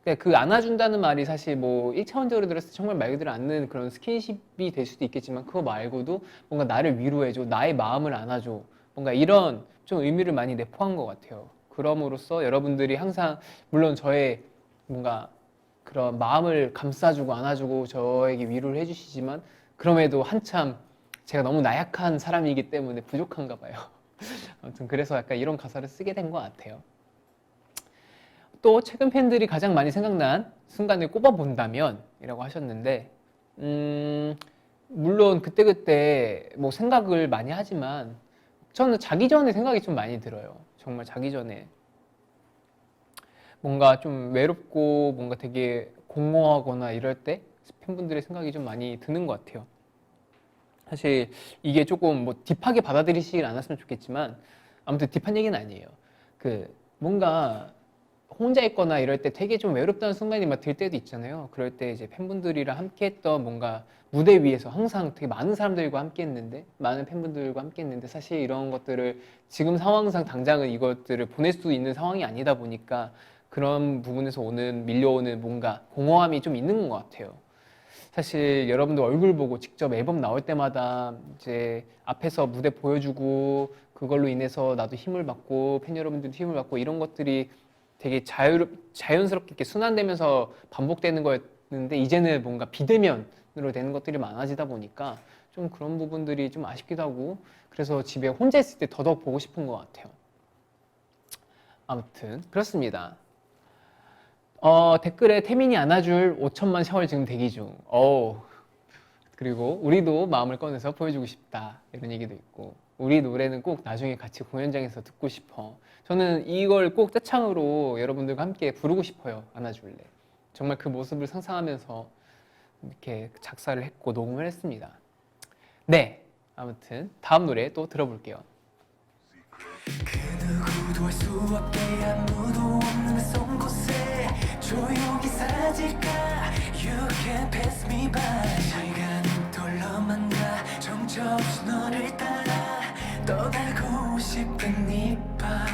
그러니까 그 안아준다는 말이 사실 뭐 1차원적으로 들었을 때 정말 말 그대로 안는 그런 스킨십이 될 수도 있겠지만 그거 말고도 뭔가 나를 위로해줘. 나의 마음을 안아줘. 뭔가 이런 좀 의미를 많이 내포한 것 같아요. 그럼으로써 여러분들이 항상 물론 저의 뭔가 그런 마음을 감싸주고 안아주고 저에게 위로를 해주시지만 그럼에도 한참 제가 너무 나약한 사람이기 때문에 부족한가 봐요. 아무튼 그래서 약간 이런 가사를 쓰게 된 것 같아요. 또 최근 팬들이 가장 많이 생각난 순간을 꼽아본다면 이라고 하셨는데 물론 그때그때 뭐 생각을 많이 하지만 저는 자기 전에 생각이 좀 많이 들어요. 정말 자기 전에 뭔가 좀 외롭고 뭔가 되게 공허하거나 이럴 때 팬분들의 생각이 좀 많이 드는 것 같아요. 사실 이게 조금 뭐 딥하게 받아들이시길 않았으면 좋겠지만 아무튼 딥한 얘기는 아니에요. 그 뭔가 혼자 있거나 이럴 때 되게 좀 외롭다는 순간이 막 들 때도 있잖아요. 그럴 때 이제 팬분들이랑 함께 했던 뭔가 무대 위에서 항상 되게 많은 사람들과 함께 했는데 많은 팬분들과 함께 했는데 사실 이런 것들을 지금 상황상 당장은 이것들을 보낼 수 있는 상황이 아니다 보니까 그런 부분에서 밀려오는 뭔가 공허함이 좀 있는 것 같아요. 사실 여러분들 얼굴 보고 직접 앨범 나올 때마다 이제 앞에서 무대 보여주고 그걸로 인해서 나도 힘을 받고 팬 여러분들도 힘을 받고 이런 것들이 되게 자연스럽게 이렇게 순환되면서 반복되는 거였는데 이제는 뭔가 비대면으로 되는 것들이 많아지다 보니까 좀 그런 부분들이 좀 아쉽기도 하고 그래서 집에 혼자 있을 때 더더욱 보고 싶은 것 같아요. 아무튼 그렇습니다. 댓글에 태민이 안아줄 5천만 샤월 지금 대기 중. 그리고 우리도 마음을 꺼내서 보여주고 싶다 이런 얘기도 있고, 우리 노래는 꼭 나중에 같이 공연장에서 듣고 싶어. 저는 이걸 꼭 떼창으로 여러분들과 함께 부르고 싶어요. 안아줄래. 정말 그 모습을 상상하면서 이렇게 작사를 했고 녹음을 했습니다. 네, 아무튼 다음 노래 또 들어볼게요. 그 누구도 알 수 없게 아무도 없는 낯선 곳에 조용히 사라질까. You can pass me by. 시간은 돌러 만나 정처없이 너를 따라 떠나고 싶은 이 밤.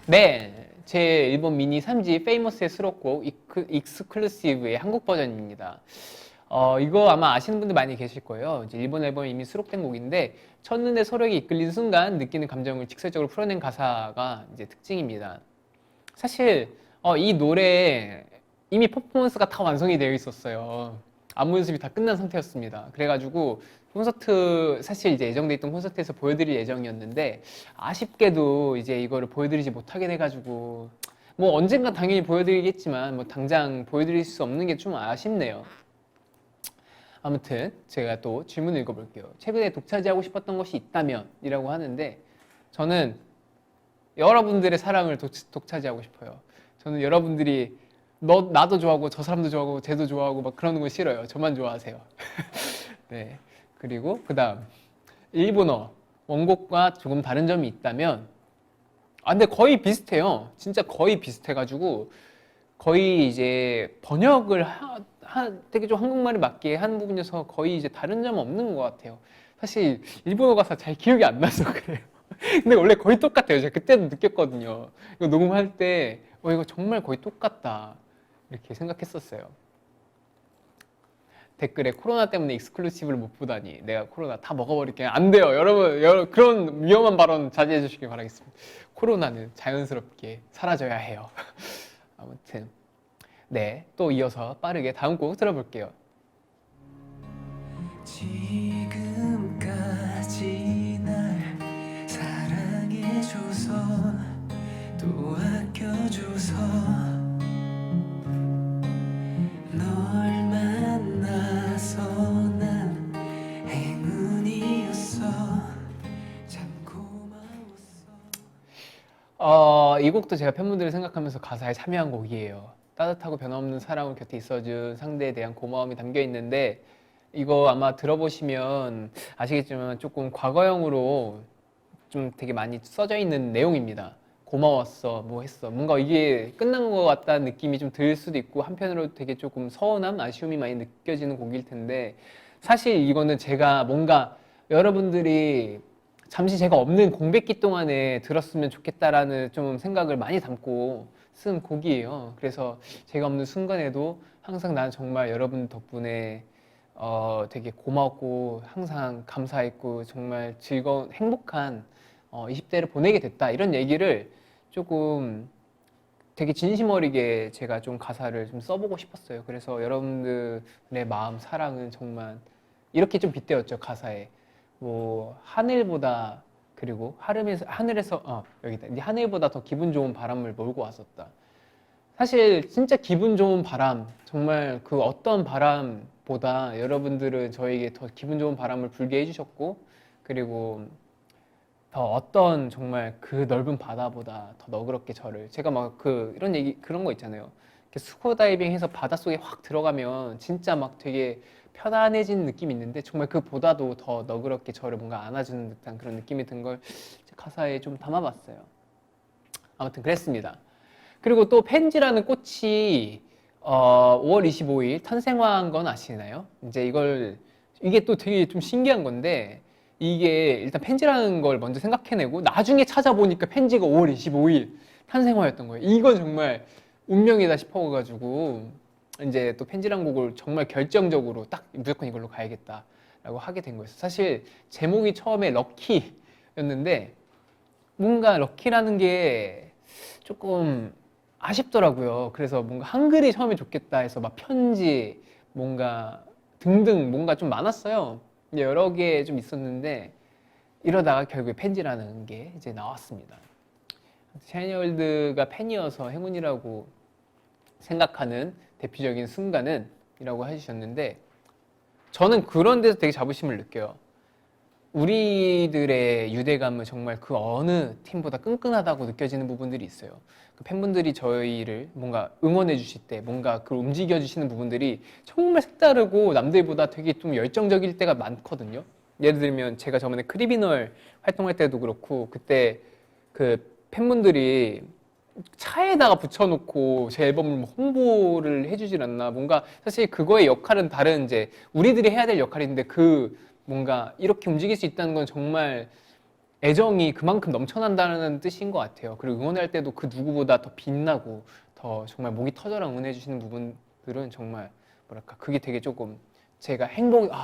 네, 제 일본 미니 3집 페이머스의 수록곡 익스클루시브의 한국 버전입니다. 이거 아마 아시는 분들 많이 계실 거예요. 이제 일본 앨범에 이미 수록된 곡인데 첫눈에 서로에게 이끌린 순간 느끼는 감정을 직설적으로 풀어낸 가사가 이제 특징입니다. 사실 이 노래 이미 퍼포먼스가 다 완성이 되어 있었어요. 안무 연습이 다 끝난 상태였습니다. 그래가지고 콘서트 사실 이제 예정돼 있던 콘서트에서 보여드릴 예정이었는데 아쉽게도 이제 이거를 보여드리지 못하게 돼가지고 뭐 언젠가 당연히 보여드리겠지만 뭐 당장 보여드릴 수 없는 게 좀 아쉽네요. 아무튼 제가 또 질문을 읽어볼게요. 최근에 독차지하고 싶었던 것이 있다면 이라고 하는데 저는 여러분들의 사랑을 독차지하고 싶어요. 저는 여러분들이 나도 좋아하고 저 사람도 좋아하고 쟤도 좋아하고 막 그러는 거 싫어요. 저만 좋아하세요. 네. 그리고 그 다음 일본어 원곡과 조금 다른 점이 있다면 근데 거의 비슷해요. 진짜 거의 비슷해가지고 거의 이제 번역을 되게 좀 한국말에 맞게 한 부분이어서 거의 이제 다른 점은 없는 것 같아요. 사실 일본어 가사 잘 기억이 안 나서 그래요. 근데 원래 거의 똑같아요. 제가 그때도 느꼈거든요. 이거 녹음할 때 이거 정말 거의 똑같다 이렇게 생각했었어요. 댓글에 코로나 때문에 익스클루시브를 못 보다니 내가 코로나 다 먹어버릴게. 안 돼요. 여러분 그런 위험한 발언 자제해 주시길 바라겠습니다. 코로나는 자연스럽게 사라져야 해요. 아무튼 네, 또 이어서 빠르게 다음 곡 들어볼게요. 지금까지 날 사랑해줘서 또 아껴줘서 널 만나서 난 행운이었어. 참 고마웠어. 이 곡도 제가 팬분들을 생각하면서 가사에 참여한 곡이에요. 따뜻하고 변함없는 사랑을 곁에 있어준 상대에 대한 고마움이 담겨 있는데 이거 아마 들어보시면 아시겠지만 조금 과거형으로 좀 되게 많이 써져 있는 내용입니다. 고마웠어, 뭐 했어. 뭔가 이게 끝난 것 같다는 느낌이 좀 들 수도 있고 한편으로 되게 조금 서운함, 아쉬움이 많이 느껴지는 곡일 텐데 사실 이거는 제가 뭔가 여러분들이 잠시 제가 없는 공백기 동안에 들었으면 좋겠다라는 좀 생각을 많이 담고 쓴 곡이에요. 그래서 제가 없는 순간에도 항상 난 정말 여러분 덕분에 되게 고맙고 항상 감사했고 정말 즐거운 행복한 20대를 보내게 됐다 이런 얘기를 조금 되게 진심 어리게 제가 좀 가사를 좀 써보고 싶었어요. 그래서 여러분들의 마음 사랑은 정말 이렇게 좀 빗대었죠. 가사에 뭐 하늘보다 그리고 하늘에서 여기다 하늘보다 더 기분 좋은 바람을 몰고 왔었다. 사실 진짜 기분 좋은 바람, 정말 그 어떤 바람보다 여러분들은 저에게 더 기분 좋은 바람을 불게 해주셨고 그리고 더 어떤 정말 그 넓은 바다보다 더 너그럽게 제가 막 이런 얘기 그런 거 있잖아요. 이렇게 스쿠버 다이빙 해서 바닷속에 확 들어가면 진짜 막 되게 편안해진 느낌이 있는데 정말 그보다도 더 너그럽게 저를 뭔가 안아주는 듯한 그런 느낌이 든 걸 가사에 좀 담아봤어요. 아무튼 그랬습니다. 그리고 또 펜지라는 꽃이 5월 25일 탄생한 건 아시나요? 이제 이게 또 되게 좀 신기한 건데 이게 일단 펜지라는 걸 먼저 생각해내고 나중에 찾아보니까 펜지가 5월 25일 탄생화였던 거예요. 이건 정말 운명이다 싶어가지고 이제 또 펜지라는 곡을 정말 결정적으로 딱 무조건 이걸로 가야겠다라고 하게 된 거였어요. 사실 제목이 처음에 럭키였는데 뭔가 럭키라는 게 조금 아쉽더라고요. 그래서 뭔가 한글이 처음에 좋겠다 해서 막 편지 뭔가 등등 뭔가 좀 많았어요. 여러 개 좀 있었는데 이러다가 결국에 펜지라는 게 이제 나왔습니다. 샤이니월드가 팬이어서 행운이라고 생각하는 대표적인 순간은 이라고 해주셨는데 저는 그런 데서 되게 자부심을 느껴요. 우리들의 유대감은 정말 그 어느 팀보다 끈끈하다고 느껴지는 부분들이 있어요. 그 팬분들이 저희를 뭔가 응원해 주실 때 뭔가 그걸 움직여 주시는 부분들이 정말 색다르고 남들보다 되게 좀 열정적일 때가 많거든요. 예를 들면 제가 저번에 크리미널 활동할 때도 그렇고 그때 그 팬분들이 차에다가 붙여놓고 제 앨범을 뭐 홍보를 해주질 않나. 뭔가 사실 그거의 역할은 다른 이제 우리들이 해야 될 역할인데 그 뭔가 이렇게 움직일 수 있다는 건 정말 애정이 그만큼 넘쳐난다는 뜻인 것 같아요. 그리고 응원할 때도 그 누구보다 더 빛나고 더 정말 목이 터져라 응원해 주시는 부분들은 정말 뭐랄까 그게 되게 조금 제가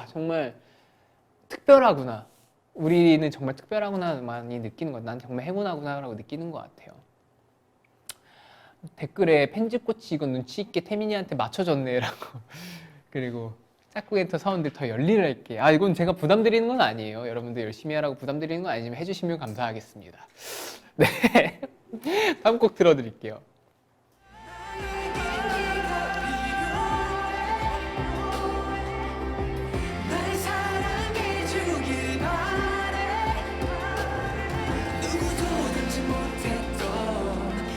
정말 특별하구나. 우리는 정말 특별하구나 많이 느끼는 것. 난 정말 행운하구나라고 느끼는 것 같아요. 댓글에 편집꼬치 이거 눈치 있게 태민이한테 맞춰줬네라고. 그리고 짝꿍엔터 사원들 더 열일할게. 이건 제가 부담드리는 건 아니에요. 여러분들 열심히 하라고 부담드리는 건 아니지만 해주시면 감사하겠습니다. 네. 다음 곡 들어드릴게요. 날 사랑해주길 바래 누구도 닮지 못했던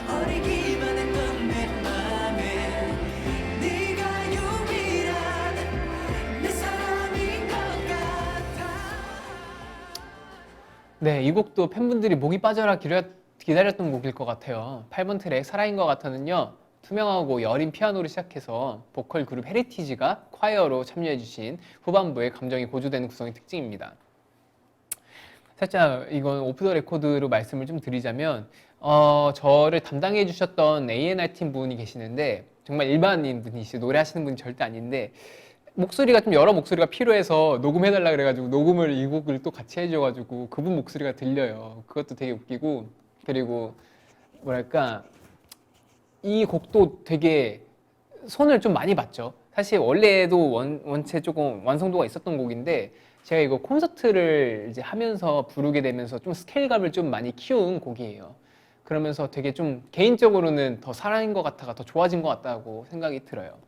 어리기만 했던 내 맘에 네가 유일한 내 사람인 것 같아. 네, 이 곡도 팬분들이 목이 빠져라 기다렸던 곡일 것 같아요. 8번 트랙 사랑인 것 같아는요. 투명하고 여린 피아노로 시작해서 보컬 그룹 헤리티지가 콰이어로 참여해주신 후반부에 감정이 고조되는 구성이 특징입니다. 살짝 이건 오프 더 레코드로 말씀을 좀 드리자면 저를 담당해 주셨던 A&R 팀 분이 계시는데 정말 일반인 분이시죠. 노래하시는 분이 절대 아닌데 목소리가 좀 여러 목소리가 필요해서 녹음해달라 그래가지고 녹음을 이 곡을 또 같이 해줘가지고 그분 목소리가 들려요. 그것도 되게 웃기고 그리고 뭐랄까 이 곡도 되게 손을 좀 많이 봤죠. 사실 원래도 원체 조금 완성도가 있었던 곡인데 제가 이거 콘서트를 이제 하면서 부르게 되면서 좀 스케일감을 좀 많이 키운 곡이에요. 그러면서 되게 좀 개인적으로는 더 사랑인 것 같아가 더 좋아진 것 같다고 생각이 들어요.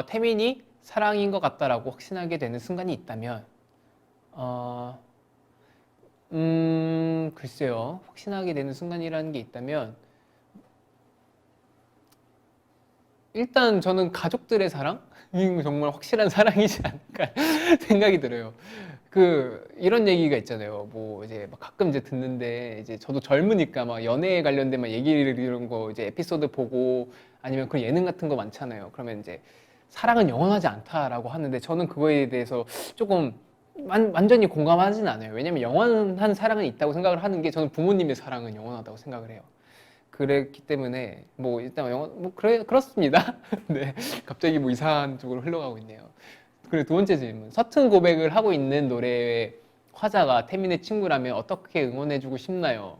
태민이 사랑인 것 같다라고 확신하게 되는 순간이 있다면 글쎄요. 확신하게 되는 순간이라는 게 있다면 일단 저는 가족들의 사랑? 이 정말 확실한 사랑이지 않을까 생각이 들어요. 이런 얘기가 있잖아요. 뭐 이제 막 가끔 이제 듣는데 이제 저도 젊으니까 막 연애에 관련된 막 얘기를 이런 거 이제 에피소드 보고 아니면 그런 예능 같은 거 많잖아요. 그러면 이제 사랑은 영원하지 않다라고 하는데 저는 그거에 대해서 조금 완전히 공감하진 않아요. 왜냐면 영원한 사랑은 있다고 생각을 하는 게 저는 부모님의 사랑은 영원하다고 생각을 해요. 그랬기 때문에 뭐 일단 그렇습니다. 네, 갑자기 뭐 이상한 쪽으로 흘러가고 있네요. 그리고 두 번째 질문. 서툰 고백을 하고 있는 노래의 화자가 태민의 친구라면 어떻게 응원해주고 싶나요?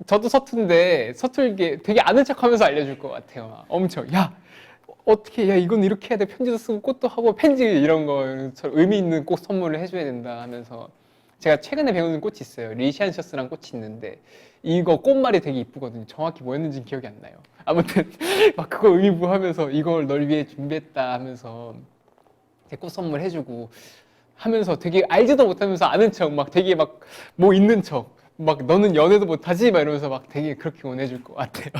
저도 서툰데 서툴게 되게 아는 척하면서 알려줄 것 같아요. 엄청 야 어떻게 야 이건 이렇게 해야 돼 편지도 쓰고 꽃도 하고 편지 이런 거 의미 있는 꽃 선물을 해줘야 된다 하면서 제가 최근에 배우는 꽃이 있어요. 리시안셔스라는 꽃이 있는데 이거 꽃말이 되게 이쁘거든요. 정확히 뭐였는지 기억이 안 나요. 아무튼 막 그거 의미부하면서 이걸 널 위해 준비했다 하면서 꽃 선물 해주고 하면서 되게 알지도 못하면서 아는 척 막 되게 막 뭐 있는 척 막 너는 연애도 못하지 막 이러면서 막 되게 그렇게 원해줄 것 같아요.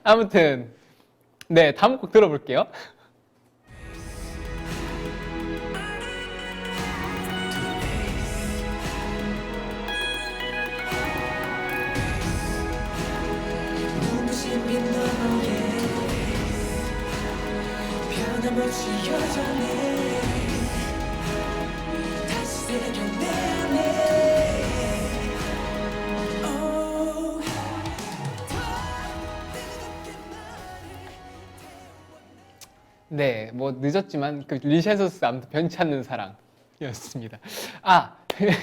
아무튼 네 다음 곡 들어볼게요. 눈부신 빛 너의 변함없이 여전해 다시 새겨 내 안에 네, 뭐 늦었지만 그 리샤소스 아무튼 변치 않는 사랑이었습니다.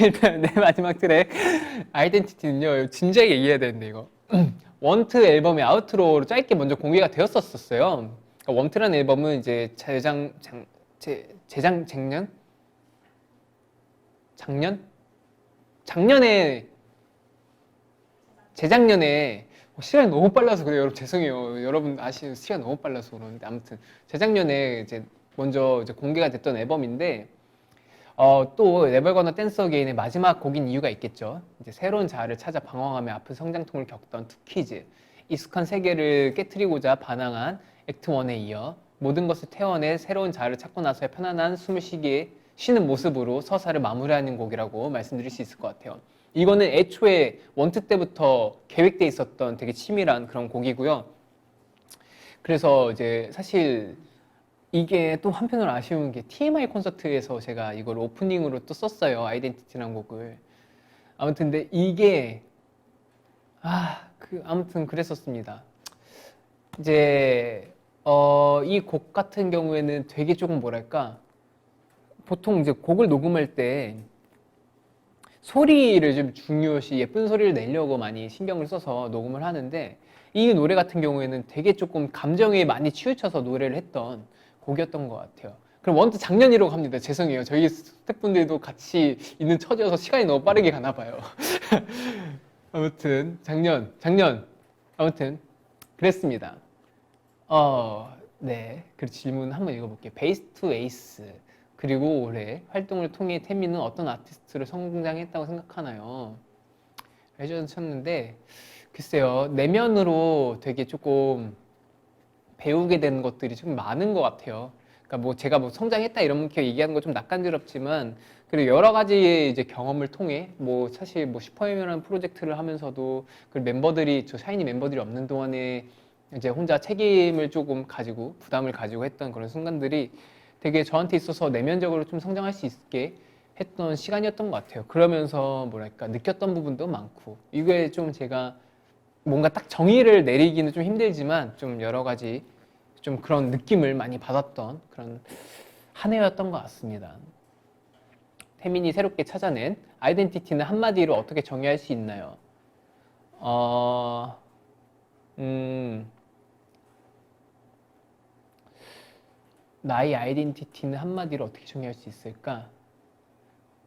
일단 내 마지막 트랙 아이덴티티는요. 진지하게 얘기해야 되는데 이거 원트 앨범의 아우트로로 짧게 먼저 공개가 되었었어요. 그러니까 원트라는 앨범은 이제 재작년에 시간이 너무 빨라서 그래요. 여러분 죄송해요. 여러분 아시는 시간이 너무 빨라서 그러는데 아무튼 재작년에 이제 먼저 이제 공개가 됐던 앨범인데 또 네벌거너 댄스 어게인의 마지막 곡인 이유가 있겠죠. 이제 새로운 자아를 찾아 방황하며 아픈 성장통을 겪던 투키즈, 익숙한 세계를 깨트리고자 반항한 액트 1에 이어 모든 것을 태워내 새로운 자아를 찾고 나서야 편안한 숨을 쉬는 모습으로 서사를 마무리하는 곡이라고 말씀드릴 수 있을 것 같아요. 이거는 애초에 원투 때부터 계획돼 있었던 되게 치밀한 그런 곡이고요. 그래서 이제 사실 이게 또 한편으로 아쉬운 게 TMI 콘서트에서 제가 이걸 오프닝으로 또 썼어요. 아이덴티티라는 곡을. 아무튼 근데 이게 아무튼 그랬었습니다. 이제 이 곡 같은 경우에는 되게 조금 뭐랄까 보통 이제 곡을 녹음할 때 소리를 좀 중요시 예쁜 소리를 내려고 많이 신경을 써서 녹음을 하는데 이 노래 같은 경우에는 되게 조금 감정에 많이 치우쳐서 노래를 했던 곡이었던 것 같아요. 그럼 원투 작년이라고 합니다. 죄송해요. 저희 스태프분들도 같이 있는 처지여서 시간이 너무 빠르게 가나 봐요. 아무튼 작년 아무튼 그랬습니다. 네. 그 질문 한번 읽어볼게요. 베이스 투 에이스 그리고 올해 활동을 통해 태민은 어떤 아티스트로 성장했다고 생각하나요? 해주셨는데 글쎄요. 내면으로 되게 조금 배우게 되는 것들이 좀 많은 것 같아요. 그러니까 뭐 제가 뭐 성장했다 이렇게 얘기하는 거 좀 낯간지럽지만 그리고 여러 가지의 이제 경험을 통해 뭐 사실 뭐 슈퍼엠이라는 프로젝트를 하면서도 그 멤버들이 저 샤이니 멤버들이 없는 동안에 이제 혼자 책임을 조금 가지고 부담을 가지고 했던 그런 순간들이 되게 저한테 있어서 내면적으로 좀 성장할 수 있게 했던 시간이었던 것 같아요. 그러면서 뭐랄까 느꼈던 부분도 많고 이게 좀 제가 뭔가 딱 정의를 내리기는 좀 힘들지만 좀 여러 가지 좀 그런 느낌을 많이 받았던 그런 한 해였던 것 같습니다. 태민이 새롭게 찾아낸 아이덴티티는 한마디로 어떻게 정의할 수 있나요? 나의 아이덴티티는 한마디로 어떻게 정의할 수 있을까?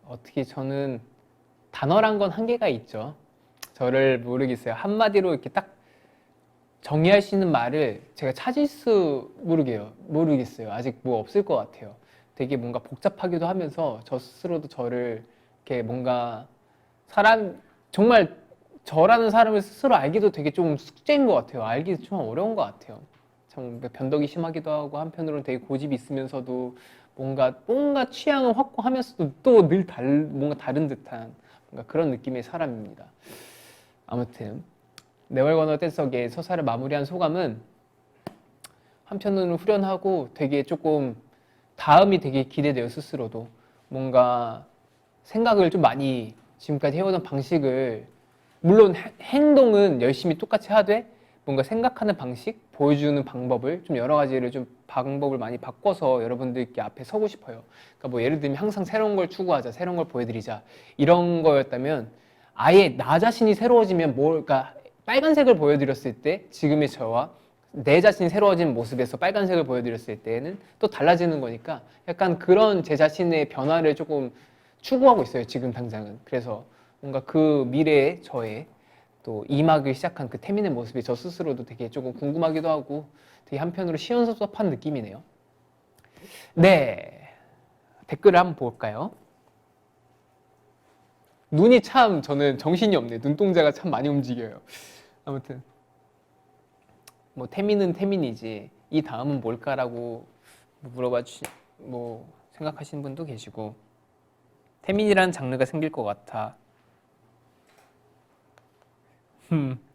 어떻게 저는 단어란 건 한계가 있죠. 저를 모르겠어요. 한마디로 이렇게 딱 정의할 수 있는 말을 제가 찾을 수 모르겠어요. 아직 뭐 없을 것 같아요. 되게 뭔가 복잡하기도 하면서 저 스스로도 저를 이렇게 뭔가 정말 저라는 사람을 스스로 알기도 되게 좀 숙제인 것 같아요. 알기 좀 어려운 것 같아요. 참 변덕이 심하기도 하고 한편으로는 되게 고집이 있으면서도 뭔가 취향을 확고하면서도 또 늘 뭔가 다른 듯한 뭔가 그런 느낌의 사람입니다. 아무튼 네벌거너 댄서계의 서사를 마무리한 소감은 한편으로는 후련하고 되게 조금 다음이 되게 기대돼요. 스스로도 뭔가 생각을 좀 많이 지금까지 해오던 방식을 물론 행동은 열심히 똑같이 하되 뭔가 생각하는 방식, 보여주는 방법을 좀 여러 가지를 좀 방법을 많이 바꿔서 여러분들께 앞에 서고 싶어요. 그러니까 뭐 예를 들면 항상 새로운 걸 추구하자, 새로운 걸 보여드리자 이런 거였다면 아예 나 자신이 새로워지면 그러니까 빨간색을 보여드렸을 때 지금의 저와 내 자신이 새로워진 모습에서 빨간색을 보여드렸을 때는 또 달라지는 거니까 약간 그런 제 자신의 변화를 조금 추구하고 있어요. 지금 당장은. 그래서 뭔가 그 미래의 저의 또 2막을 시작한 그 태민의 모습이 저 스스로도 되게 조금 궁금하기도 하고 되게 한편으로 시원섭섭한 느낌이네요. 네. 댓글을 한번 볼까요? 눈이 참 저는 정신이 없네. 눈동자가 참 많이 움직여요. 아무튼 뭐 태민은 태민이지 이 다음은 뭘까라고 물어봐 뭐 생각하시는 분도 계시고 태민이라는 장르가 생길 것 같아.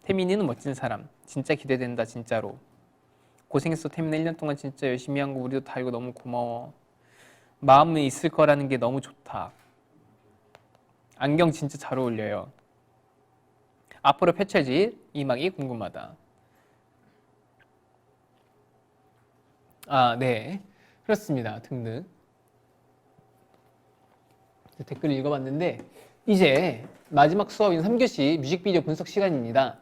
태민이는 멋진 사람. 진짜 기대된다 진짜로. 고생했어 태민아. 1년 동안 진짜 열심히 한 거 우리도 다 알고 너무 고마워. 마음은 있을 거라는 게 너무 좋다. 안경 진짜 잘 어울려요. 앞으로 펼쳐질 2막이 궁금하다. 네. 그렇습니다. 등등. 댓글 읽어봤는데 이제 마지막 수업인 3교시 뮤직비디오 분석 시간입니다.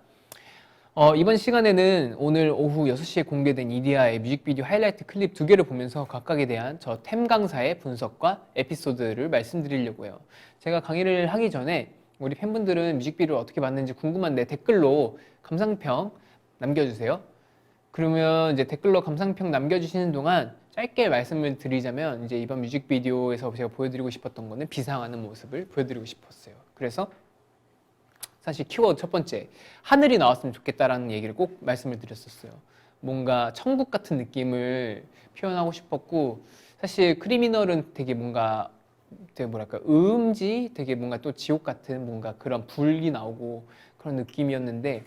이번 시간에는 오늘 오후 6시에 공개된 이디아의 뮤직비디오 하이라이트 클립 2개를 보면서 각각에 대한 저 템 강사의 분석과 에피소드를 말씀드리려고 해요. 제가 강의를 하기 전에 우리 팬분들은 뮤직비디오를 어떻게 봤는지 궁금한데 댓글로 감상평 남겨주세요. 그러면 이제 댓글로 감상평 남겨주시는 동안 짧게 말씀을 드리자면 이제 이번 뮤직비디오에서 제가 보여드리고 싶었던 거는 비상하는 모습을 보여드리고 싶었어요. 그래서 사실 키워드 첫 번째, 하늘이 나왔으면 좋겠다라는 얘기를 꼭 말씀을 드렸었어요. 뭔가 천국 같은 느낌을 표현하고 싶었고, 사실 크리미널은 되게 뭔가 되게 뭐랄까 음지 되게 뭔가 또 지옥 같은 뭔가 그런 불이 나오고 그런 느낌이었는데,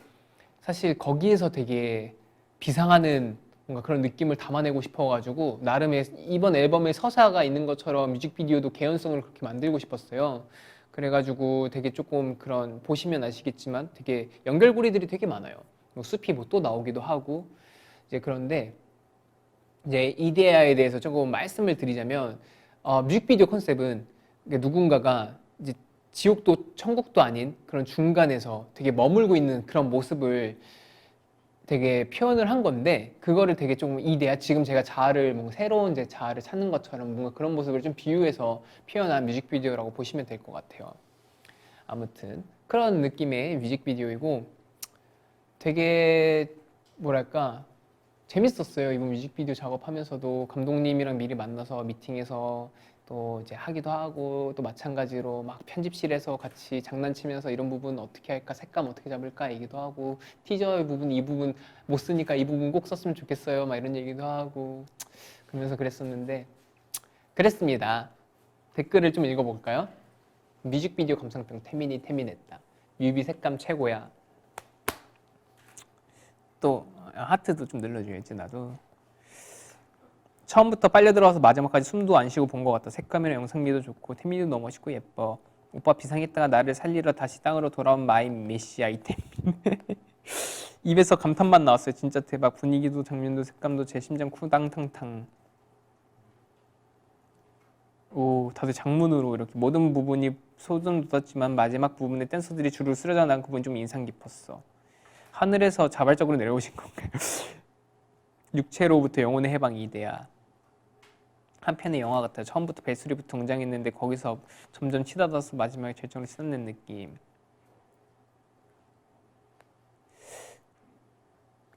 사실 거기에서 되게 비상하는 뭔가 그런 느낌을 담아내고 싶어가지고 나름의 이번 앨범에 서사가 있는 것처럼 뮤직비디오도 개연성을 그렇게 만들고 싶었어요. 그래가지고 되게 조금 그런, 보시면 아시겠지만 되게 연결고리들이 되게 많아요. 뭐 숲이 뭐 또 나오기도 하고 이제. 그런데 이제 이데아에 대해서 조금 말씀을 드리자면, 뮤직비디오 컨셉은 누군가가 이제 지옥도 천국도 아닌 그런 중간에서 되게 머물고 있는 그런 모습을 되게 표현을 한 건데, 그거를 되게 좀 이데아, 지금 제가 자아를 뭔가 새로운 제 자아를 찾는 것처럼 뭔가 그런 모습을 좀 비유해서 표현한 뮤직비디오라고 보시면 될 것 같아요. 아무튼 그런 느낌의 뮤직비디오이고 되게 뭐랄까 재밌었어요. 이번 뮤직비디오 작업하면서도 감독님이랑 미리 만나서 미팅해서 또 이제 하기도 하고, 또 마찬가지로 막 편집실에서 같이 장난치면서 이런 부분 어떻게 할까, 색감 어떻게 잡을까 얘기도 하고, 티저의 부분 이 부분 못 쓰니까 이 부분 꼭 썼으면 좋겠어요 막 이런 얘기도 하고 그러면서 그랬었는데 그랬습니다. 댓글을 좀 읽어볼까요? 뮤직비디오 감상평 태민이 태민했다. 뮤비 색감 최고야. 또 하트도 좀 눌러줘야지 나도. 처음부터 빨려 들어와서 마지막까지 숨도 안 쉬고 본 것 같다. 색감이랑 영상미도 좋고 태민이도 너무 멋있고 예뻐. 오빠 비상했다가 나를 살리러 다시 땅으로 돌아온 마이 메시아 이태민. 입에서 감탄만 나왔어요. 진짜 대박. 분위기도 장면도 색감도 제 심장 쿠당탕탕. 오, 다들 장문으로 이렇게 모든 부분이 소름 돋았지만 마지막 부분에 댄서들이 줄을 쓰러져 나간 그 부분이 좀 인상 깊었어. 하늘에서 자발적으로 내려오신 건가요? 육체로부터 영혼의 해방 이데아. 한 편의 영화 같아요. 처음부터 벨소리부터 등장했는데 거기서 점점 치닫아서 마지막에 절정을 씻어낸 느낌.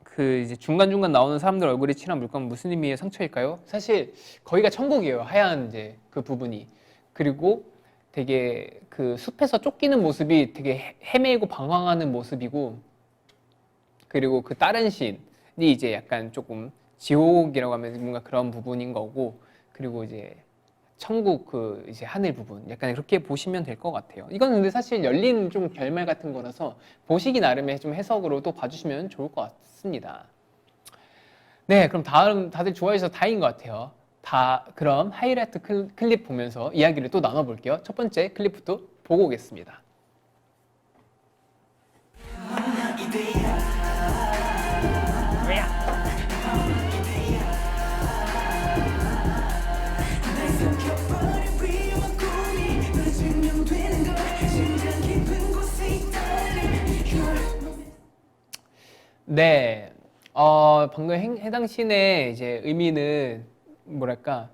그 이제 중간중간 나오는 사람들 얼굴에 칠한 물감은 무슨 의미의 상처일까요? 사실 거기가 천국이에요. 하얀 이제 그 부분이. 그리고 되게 그 숲에서 쫓기는 모습이 되게 헤매고 방황하는 모습이고, 그리고 그 다른 씬이 이제 약간 조금 지옥이라고 하면 뭔가 그런 부분인 거고, 그리고 이제 천국 그 이제 하늘 부분 약간 그렇게 보시면 될 것 같아요. 이건 근데 사실 열린 좀 결말 같은 거라서 보시기 나름의 좀 해석으로 또 봐주시면 좋을 것 같습니다. 네, 그럼 다음 다들 좋아해 주셔서 다행인 것 같아요. 그럼 하이라이트 클립 보면서 이야기를 또 나눠볼게요. 첫 번째 클립부터 보고 오겠습니다. 네, 방금 해당 씬의 이제 의미는 뭐랄까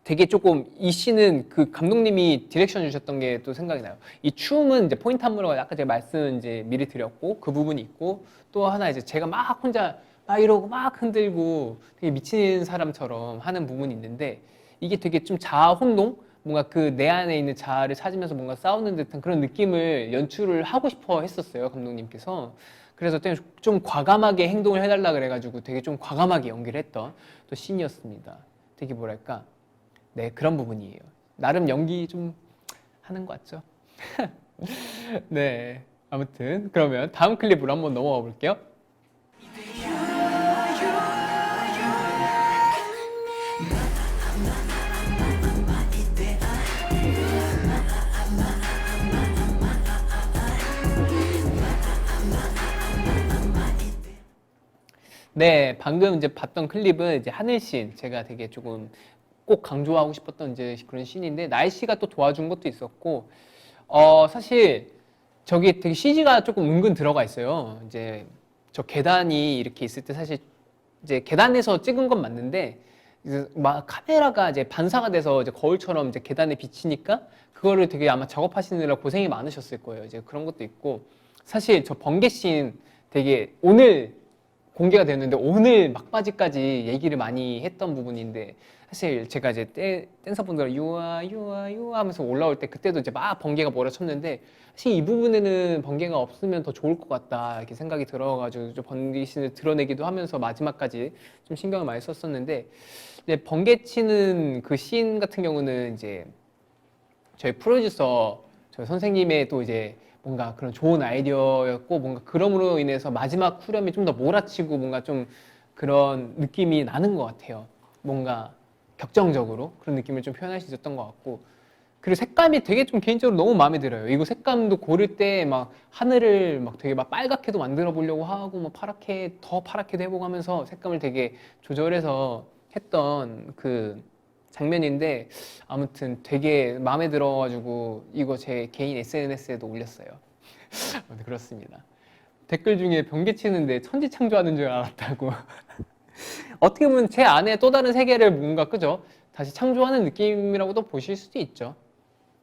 되게 조금, 이 씬은 그 감독님이 디렉션 주셨던 게 또 생각이 나요. 이 춤은 이제 포인트 안무라고 아까 제가 말씀 이제 미리 드렸고 그 부분이 있고, 또 하나 이제 제가 막 혼자 막 이러고 막 흔들고 되게 미친 사람처럼 하는 부분이 있는데, 이게 되게 좀 자아 혼동, 뭔가 그 내 안에 있는 자아를 찾으면서 뭔가 싸우는 듯한 그런 느낌을 연출을 하고 싶어 했었어요, 감독님께서. 그래서 좀 과감하게 행동을 해달라 그래가지고 되게 좀 과감하게 연기를 했던 또 씬이었습니다. 되게 뭐랄까, 네, 그런 부분이에요. 나름 연기 좀 하는 것 같죠? 네, 아무튼 그러면 다음 클립으로 한번 넘어가 볼게요. 네, 방금 이제 봤던 클립은 이제 하늘씬, 제가 되게 조금 꼭 강조하고 싶었던 이제 그런 씬인데, 날씨가 또 도와준 것도 있었고, 사실 저기 되게 CG가 조금 은근 들어가 있어요. 이제 저 계단이 이렇게 있을 때 사실 이제 계단에서 찍은 건 맞는데 이제 막 카메라가 이제 반사가 돼서 이제 거울처럼 이제 계단에 비치니까 그거를 되게 아마 작업하시느라 고생이 많으셨을 거예요. 이제 그런 것도 있고 사실 저 번개씬 되게 오늘 공개가 됐는데 오늘 막바지까지 얘기를 많이 했던 부분인데 사실 제가 이제 댄서분들 유아 하면서 올라올 때 그때도 이제 막 번개가 몰아쳤는데 사실 이 부분에는 번개가 없으면 더 좋을 것 같다 이렇게 생각이 들어가지고 좀 번개신을 드러내기도 하면서 마지막까지 좀 신경을 많이 썼었는데 근데 번개 치는 그 씬 같은 경우는 이제 저희 프로듀서 저희 선생님의 또 이제 뭔가 그런 좋은 아이디어였고 뭔가 그럼으로 인해서 마지막 후렴이 좀 더 몰아치고 뭔가 좀 그런 느낌이 나는 것 같아요. 뭔가 격정적으로 그런 느낌을 좀 표현할 수 있었던 것 같고 그리고 색감이 되게 좀 개인적으로 너무 마음에 들어요. 이거 색감도 고를 때 막 하늘을 막 되게 막 빨갛게도 만들어 보려고 하고 뭐 파랗게 더 파랗게도 해보고 하면서 색감을 되게 조절해서 했던 그 장면인데 아무튼 되게 마음에 들어가지고 이거 제 개인 SNS에도 올렸어요. 아무튼 그렇습니다. 댓글 중에 번개 치는데 천지 창조하는 줄 알았다고. 어떻게 보면 제 안에 또 다른 세계를 뭔가 그죠? 다시 창조하는 느낌이라고도 보실 수도 있죠.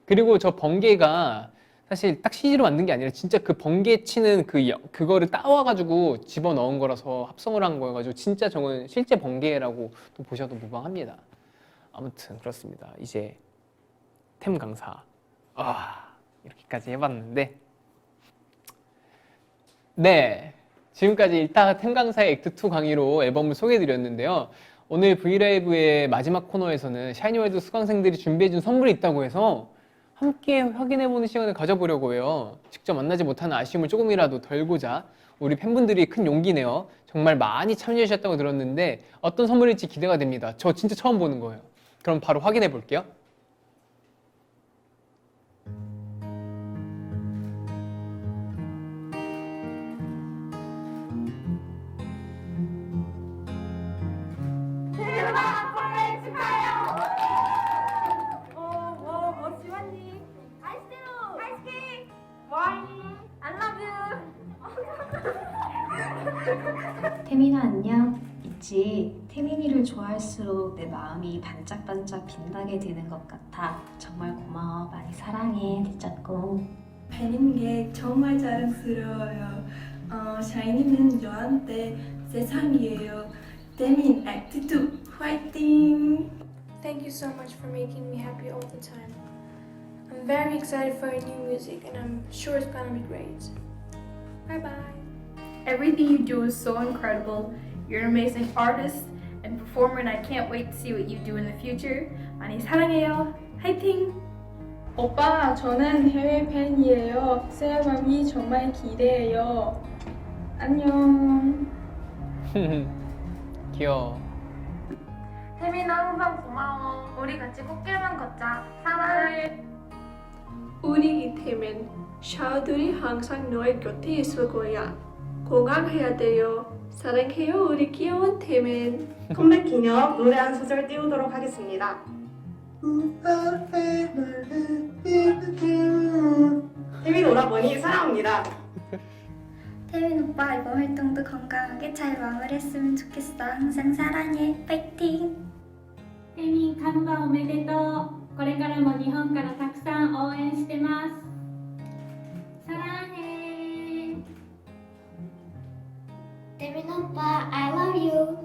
그리고 저 번개가 사실 딱 CG로 만든 게 아니라 진짜 그 번개 치는 그거를 따와가지고 집어 넣은 거라서 합성을 한 거여가지고 진짜 저건 실제 번개라고 또 보셔도 무방합니다. 아무튼 그렇습니다. 이제 템 강사 이렇게까지 해봤는데 네 지금까지 일타 템 강사의 액트 2 강의로 앨범을 소개해드렸는데요. 오늘 브이라이브의 마지막 코너에서는 샤이니월드 수강생들이 준비해준 선물이 있다고 해서 함께 확인해보는 시간을 가져보려고 해요. 직접 만나지 못하는 아쉬움을 조금이라도 덜고자 우리 팬분들이 큰 용기내어 정말 많이 참여해주셨다고 들었는데 어떤 선물일지 기대가 됩니다. 저 진짜 처음 보는 거예요. 그럼 바로 확인해 볼게요. 태민아 안녕. 있지. 태민이를 좋아할수록 내 마음이 반짝반짝 빛나게 되는 것 같아. 정말 고마워. 많이 사랑해. 내 짝꿍. 팬인 게 정말 자랑스러워요. 샤이니는 저한테 세상이에요. 태민 액트 2 화이팅! Thank you so much for making me happy all the time. I'm very excited for your new music and I'm sure it's gonna be great. Bye bye. Everything you do is so incredible. You're an amazing artist and performer, and I can't wait to see what you do in the future. 많이 사랑해요. 화이팅! 오빠, 저는 해외 팬이에요. 새 앨범이 정말 기대해요. 안녕. 귀여워. 태민아 항상 고마워. 우리 같이 꽃길만 걷자. 사랑해. 우리 태민, 샤오들이 항상 너의 곁에 있을 거야. 건강해야 돼요. 사랑해요, 우리 귀여운 태민. 컴백 기념 노래 한 소절 띄우도록 하겠습니다. 태민 오라버니 사랑합니다. 태민 오빠 이번 활동도 건강하게 잘 마무리했으면 좋겠어. 항상 사랑해. 파이팅. テミンカムバおめでとう。これからも日本からたくさん応援してます。サラヘー。 태민 오빠 I love you.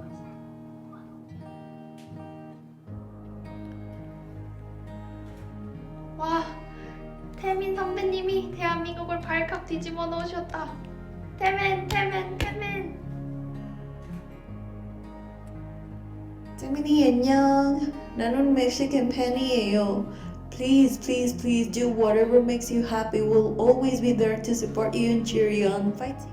와, 태민 선배님이 대한민국을 발칵 뒤집어 놓으셨다. 태민. 태민이 안녕. 나는 멕시칸 팬이에요. Please do whatever makes you happy. We'll always be there to support you and cheer you on. Fighting.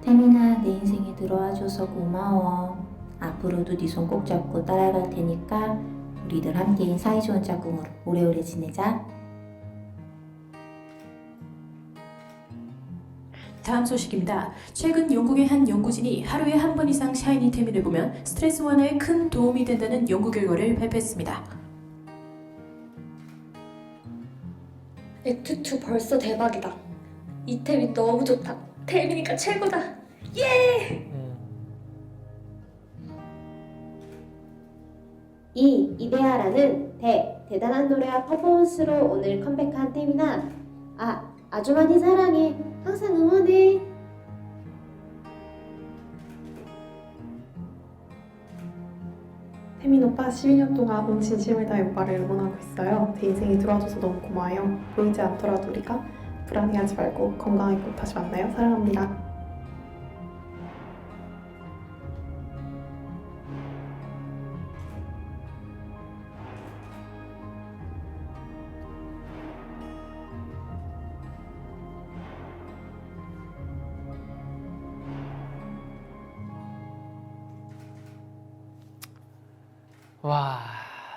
태민아 내 인생에 들어와줘서 고마워. 앞으로도 네 손 꼭 잡고 따라갈 테니까 우리들 함께인 사이좋은 짝꿍으로 오래오래 지내자. 다음 소식입니다. 최근 영국의 한 연구진이 하루에 한 번 이상 샤이니 태민을 보면 스트레스 완화에 큰 도움이 된다는 연구 결과를 발표했습니다. 액트 2 벌써 대박이다. 이 태민 너무 좋다. 태민이가 최고다. 예! 기대하라는 대단한 노래와 퍼포먼스로 오늘 컴백한 태민아. 아주 많이 사랑해. 항상 응원해. 태민 오빠 12년 동안 온 진심을 다해 오빠를 응원하고 있어요. 내 인생에 들어와줘서 너무 고마워요. 보이지 않더라도 우리가 불안해하지 말고 건강하게 꼭 다시 만나요. 사랑합니다. 와,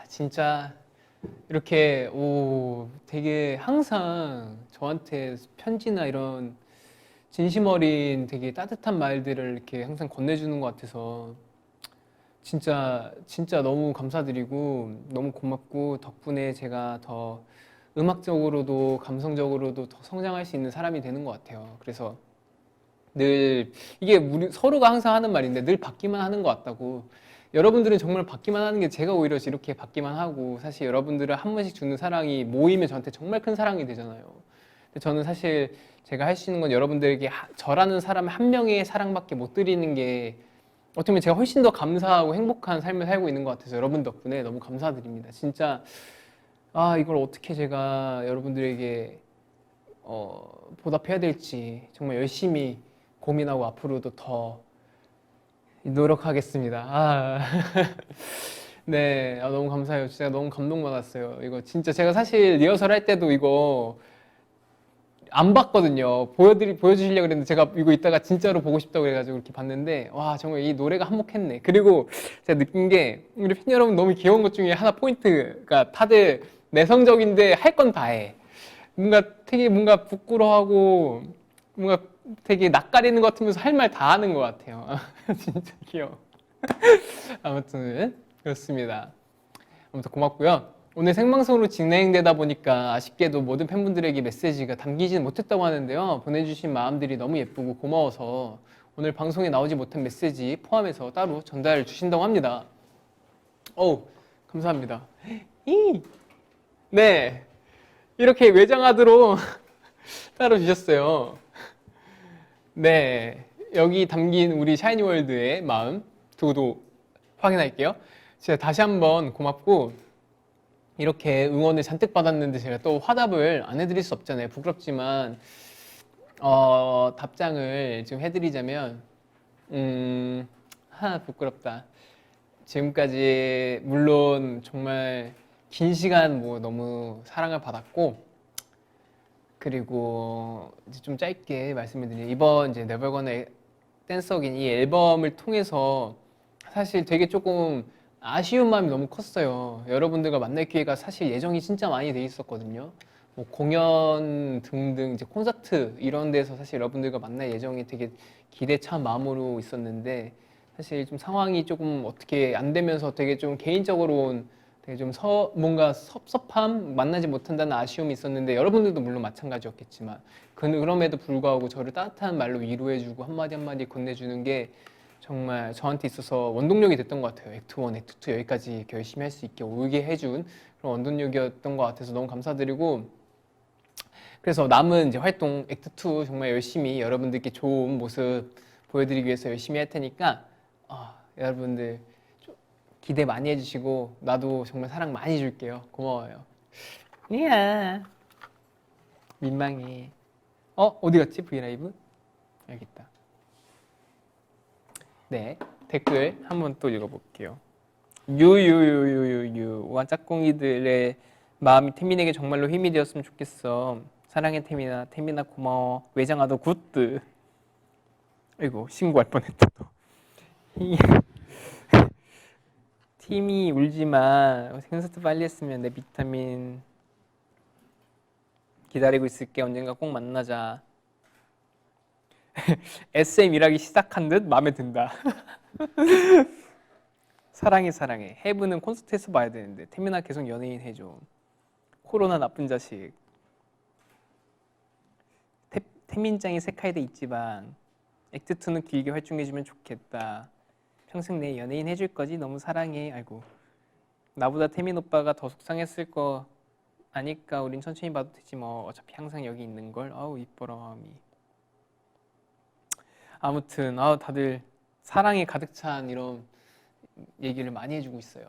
진짜 이렇게 되게 항상 저한테 편지나 이런 진심 어린 되게 따뜻한 말들을 이렇게 항상 건네주는 것 같아서 진짜 너무 감사드리고 너무 고맙고 덕분에 제가 더 음악적으로도 감성적으로도 더 성장할 수 있는 사람이 되는 것 같아요. 그래서 늘 이게 우리 서로가 항상 하는 말인데 늘 받기만 하는 것 같다고. 여러분들은 정말 받기만 하는 게 제가 오히려 이렇게 받기만 하고 사실 여러분들은 한 번씩 주는 사랑이 모이면 저한테 정말 큰 사랑이 되잖아요. 근데 저는 사실 제가 할 수 있는 건 여러분들에게 저라는 사람 한 명의 사랑밖에 못 드리는 게 어떻게 보면 제가 훨씬 더 감사하고 행복한 삶을 살고 있는 것 같아서 여러분 덕분에 너무 감사드립니다. 진짜 이걸 어떻게 제가 여러분들에게 보답해야 될지 정말 열심히 고민하고 앞으로도 더 노력하겠습니다. 네, 너무 감사해요. 진짜 너무 감동받았어요. 이거 진짜 제가 사실 리허설 할 때도 이거 안 봤거든요. 보여주시려고 그랬는데 제가 이거 이따가 진짜로 보고 싶다고 그래가지고 이렇게 봤는데 와 정말 이 노래가 한몫했네. 그리고 제가 느낀 게 우리 팬 여러분 너무 귀여운 것 중에 하나 포인트가 다들 내성적인데 할 건 다 해. 되게 뭔가 부끄러워하고 뭔가 되게 낯가리는 것 같으면서 할 말 다 하는 것 같아요. 진짜 귀여워. 아무튼 그렇습니다. 아무튼 고맙고요. 오늘 생방송으로 진행되다 보니까 아쉽게도 모든 팬분들에게 메시지가 담기지는 못했다고 하는데요. 보내주신 마음들이 너무 예쁘고 고마워서 오늘 방송에 나오지 못한 메시지 포함해서 따로 전달 주신다고 합니다. 감사합니다. 네, 이렇게 외장하드로 따로 주셨어요. 네, 여기 담긴 우리 샤이니월드의 마음 두고도 확인할게요. 제가 다시 한번 고맙고 이렇게 응원을 잔뜩 받았는데 제가 또 화답을 안 해드릴 수 없잖아요. 부끄럽지만 답장을 지금 해드리자면 부끄럽다. 지금까지 물론 정말 긴 시간 너무 사랑을 받았고 그리고 이제 좀 짧게 말씀을 드리면 이번 이제 Never Gonna Dance Again 이 앨범을 통해서 사실 되게 조금 아쉬운 마음이 너무 컸어요. 여러분들과 만날 기회가 사실 예정이 진짜 많이 돼 있었거든요. 공연 등등 이제 콘서트 이런 데서 사실 여러분들과 만날 예정이 되게 기대 찬 마음으로 있었는데 사실 좀 상황이 조금 어떻게 안 되면서 되게 좀 개인적으로 되게 좀 뭔가 섭섭함, 만나지 못한다는 아쉬움이 있었는데 여러분들도 물론 마찬가지였겠지만 그럼에도 불구하고 저를 따뜻한 말로 위로해주고 한마디 한마디 건네주는 게 정말 저한테 있어서 원동력이 됐던 것 같아요. 액트 1, 액트 2 여기까지 이렇게 열심히 할 수 있게 오게 해준 그런 원동력이었던 것 같아서 너무 감사드리고 그래서 남은 이제 활동 액트 2 정말 열심히 여러분들께 좋은 모습 보여드리기 위해서 열심히 할 테니까 여러분들 기대 많이 해주시고 나도 정말 사랑 많이 줄게요. 고마워요. 이야 민망해. 어디 갔지 브이라이브? 여기 있다. 네, 댓글 한번 또 읽어볼게요. 유유유유유유 짝꿍이들의 마음이 태민에게 정말로 힘이 되었으면 좋겠어. 사랑해 태민아. 태민아 고마워. 외장하도 굿드. 아이고 신고할 뻔했다 또. 팀이 울지마. 콘서트 빨리 했으면 내 비타민 기다리고 있을게. 언젠가 꼭 만나자. SM 일하기 시작한 듯 마음에 든다. 사랑해 사랑해. 헤브는 콘서트에서 봐야 되는데 태민아 계속 연예인 해줘. 코로나 나쁜 자식. 태민짱이 세카이드 있지만 액트 2는 길게 활동해주면 좋겠다. 평생 내 연예인 해줄 거지? 너무 사랑해. 아이고 나보다 태민 오빠가 더 속상했을 거 아니까 우린 천천히 봐도 되지 뭐. 어차피 항상 여기 있는 걸. 아우 이뻐라 마음이. 아무튼 다들 사랑에 가득 찬 이런 얘기를 많이 해주고 있어요.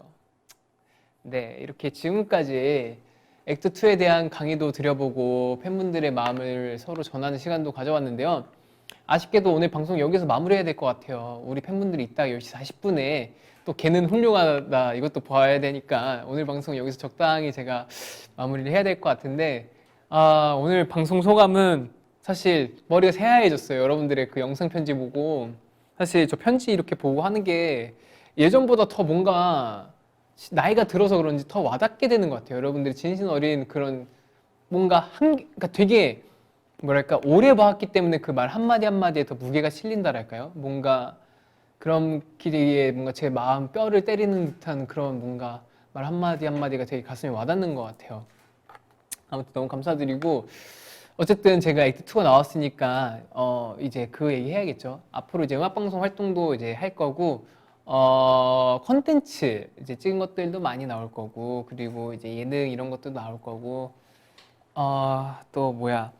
네, 이렇게 지금까지 액트 2에 대한 강의도 드려보고 팬분들의 마음을 서로 전하는 시간도 가져왔는데요. 아쉽게도 오늘 방송 여기서 마무리해야 될 것 같아요. 우리 팬분들이 이따 10시 40분에 또 걔는 훌륭하다 이것도 봐야 되니까 오늘 방송 여기서 적당히 제가 마무리를 해야 될 것 같은데, 오늘 방송 소감은 사실 머리가 새하얘졌어요. 여러분들의 그 영상 편지 보고. 사실 저 편지 이렇게 보고 하는 게 예전보다 더 뭔가 나이가 들어서 그런지 더 와닿게 되는 것 같아요. 여러분들이 진심 어린 그런 뭔가 그러니까 되게 뭐랄까 오래 봐왔기 때문에 그 말 한마디 한마디에 더 무게가 실린다랄까요? 뭔가 그런 길이에 뭔가 제 마음 뼈를 때리는 듯한 그런 뭔가 말 한마디 한마디가 되게 가슴에 와닿는 것 같아요. 아무튼 너무 감사드리고, 어쨌든 제가 액트 2가 나왔으니까 이제 그 얘기 해야겠죠. 앞으로 이제 음악방송 활동도 이제 할 거고, 컨텐츠 이제 찍은 것들도 많이 나올 거고, 그리고 이제 예능 이런 것도 나올 거고, 또 뭐야,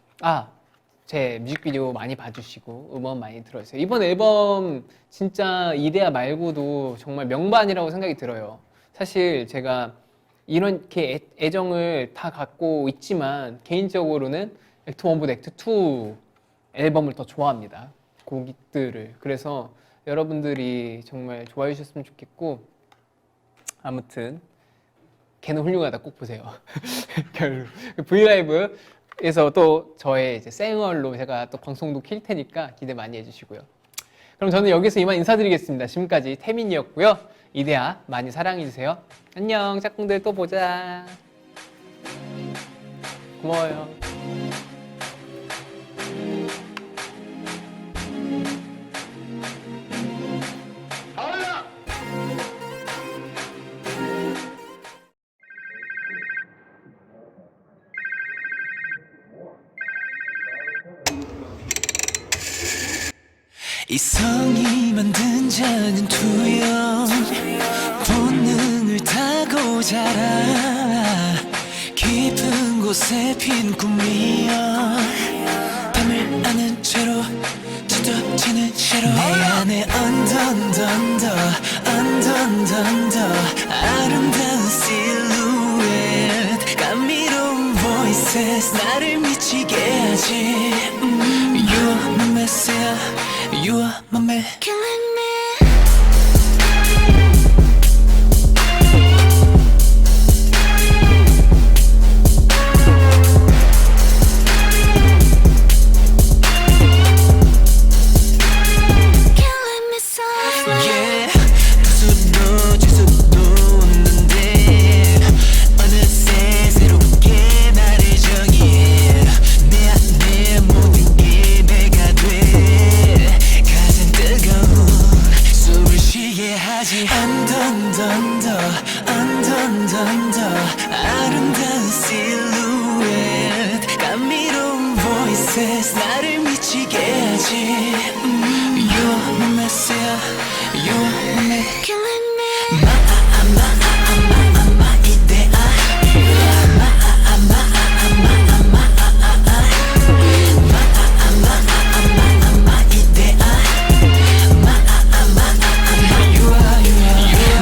제 뮤직비디오 많이 봐주시고 음원 많이 들어주세요. 이번 앨범 진짜 이데아 말고도 정말 명반이라고 생각이 들어요. 사실 제가 이렇게 애정을 다 갖고 있지만 개인적으로는 액트 1보다 액트 2 앨범을 더 좋아합니다. 곡들을. 그래서 여러분들이 정말 좋아해 주셨으면 좋겠고, 아무튼 걔는 훌륭하다 꼭 보세요. 브이라이브에서 또 저의 이제 생얼로 제가 또 방송도 킬 테니까 기대 많이 해주시고요. 그럼 저는 여기서 이만 인사드리겠습니다. 지금까지 태민이었고요. 이데아 많이 사랑해주세요. 안녕 짝꿍들, 또 보자. 고마워요. 이성이 만든 자는 투영, 본능을 타고 자라. 깊은 곳에 핀 꿈이여, 밤을 아는 채로 짙어지는 채로 내 안에 언더 아름다운 실루엣, 감미로운 voices 나를 미치게 하지. You are my messiah, you are my man. Killing me. 아름다운 실루엣, 감미로운 voices 나를 미치게 하지. You are my messiah, you are my man. Killing me.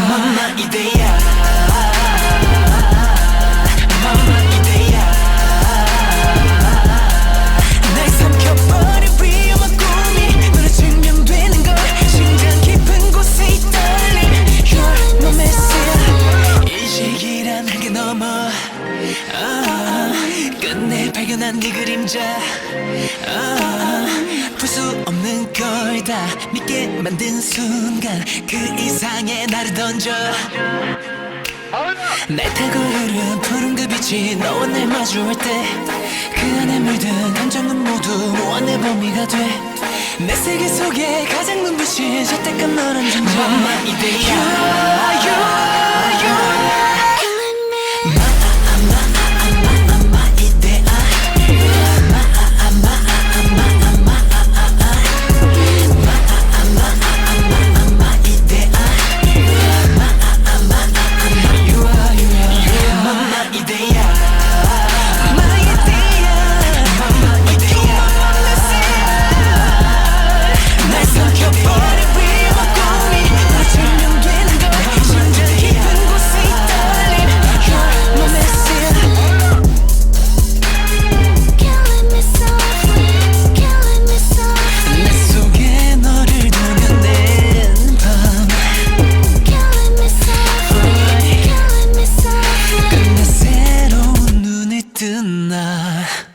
My idea. 끝내 발견한 네 그림자, 풀 수 없는 걸 다 믿게 만든 순간, 그 이상의 나를 던져. 날 타고 흐른 푸른 그 빛이 너와 날 마주할 때, 그 안에 물든 감정은 모두 무한의 범위가 돼. 내 세계 속에 가장 눈부신 저때껏 너란 존재. My idea. You are you are 나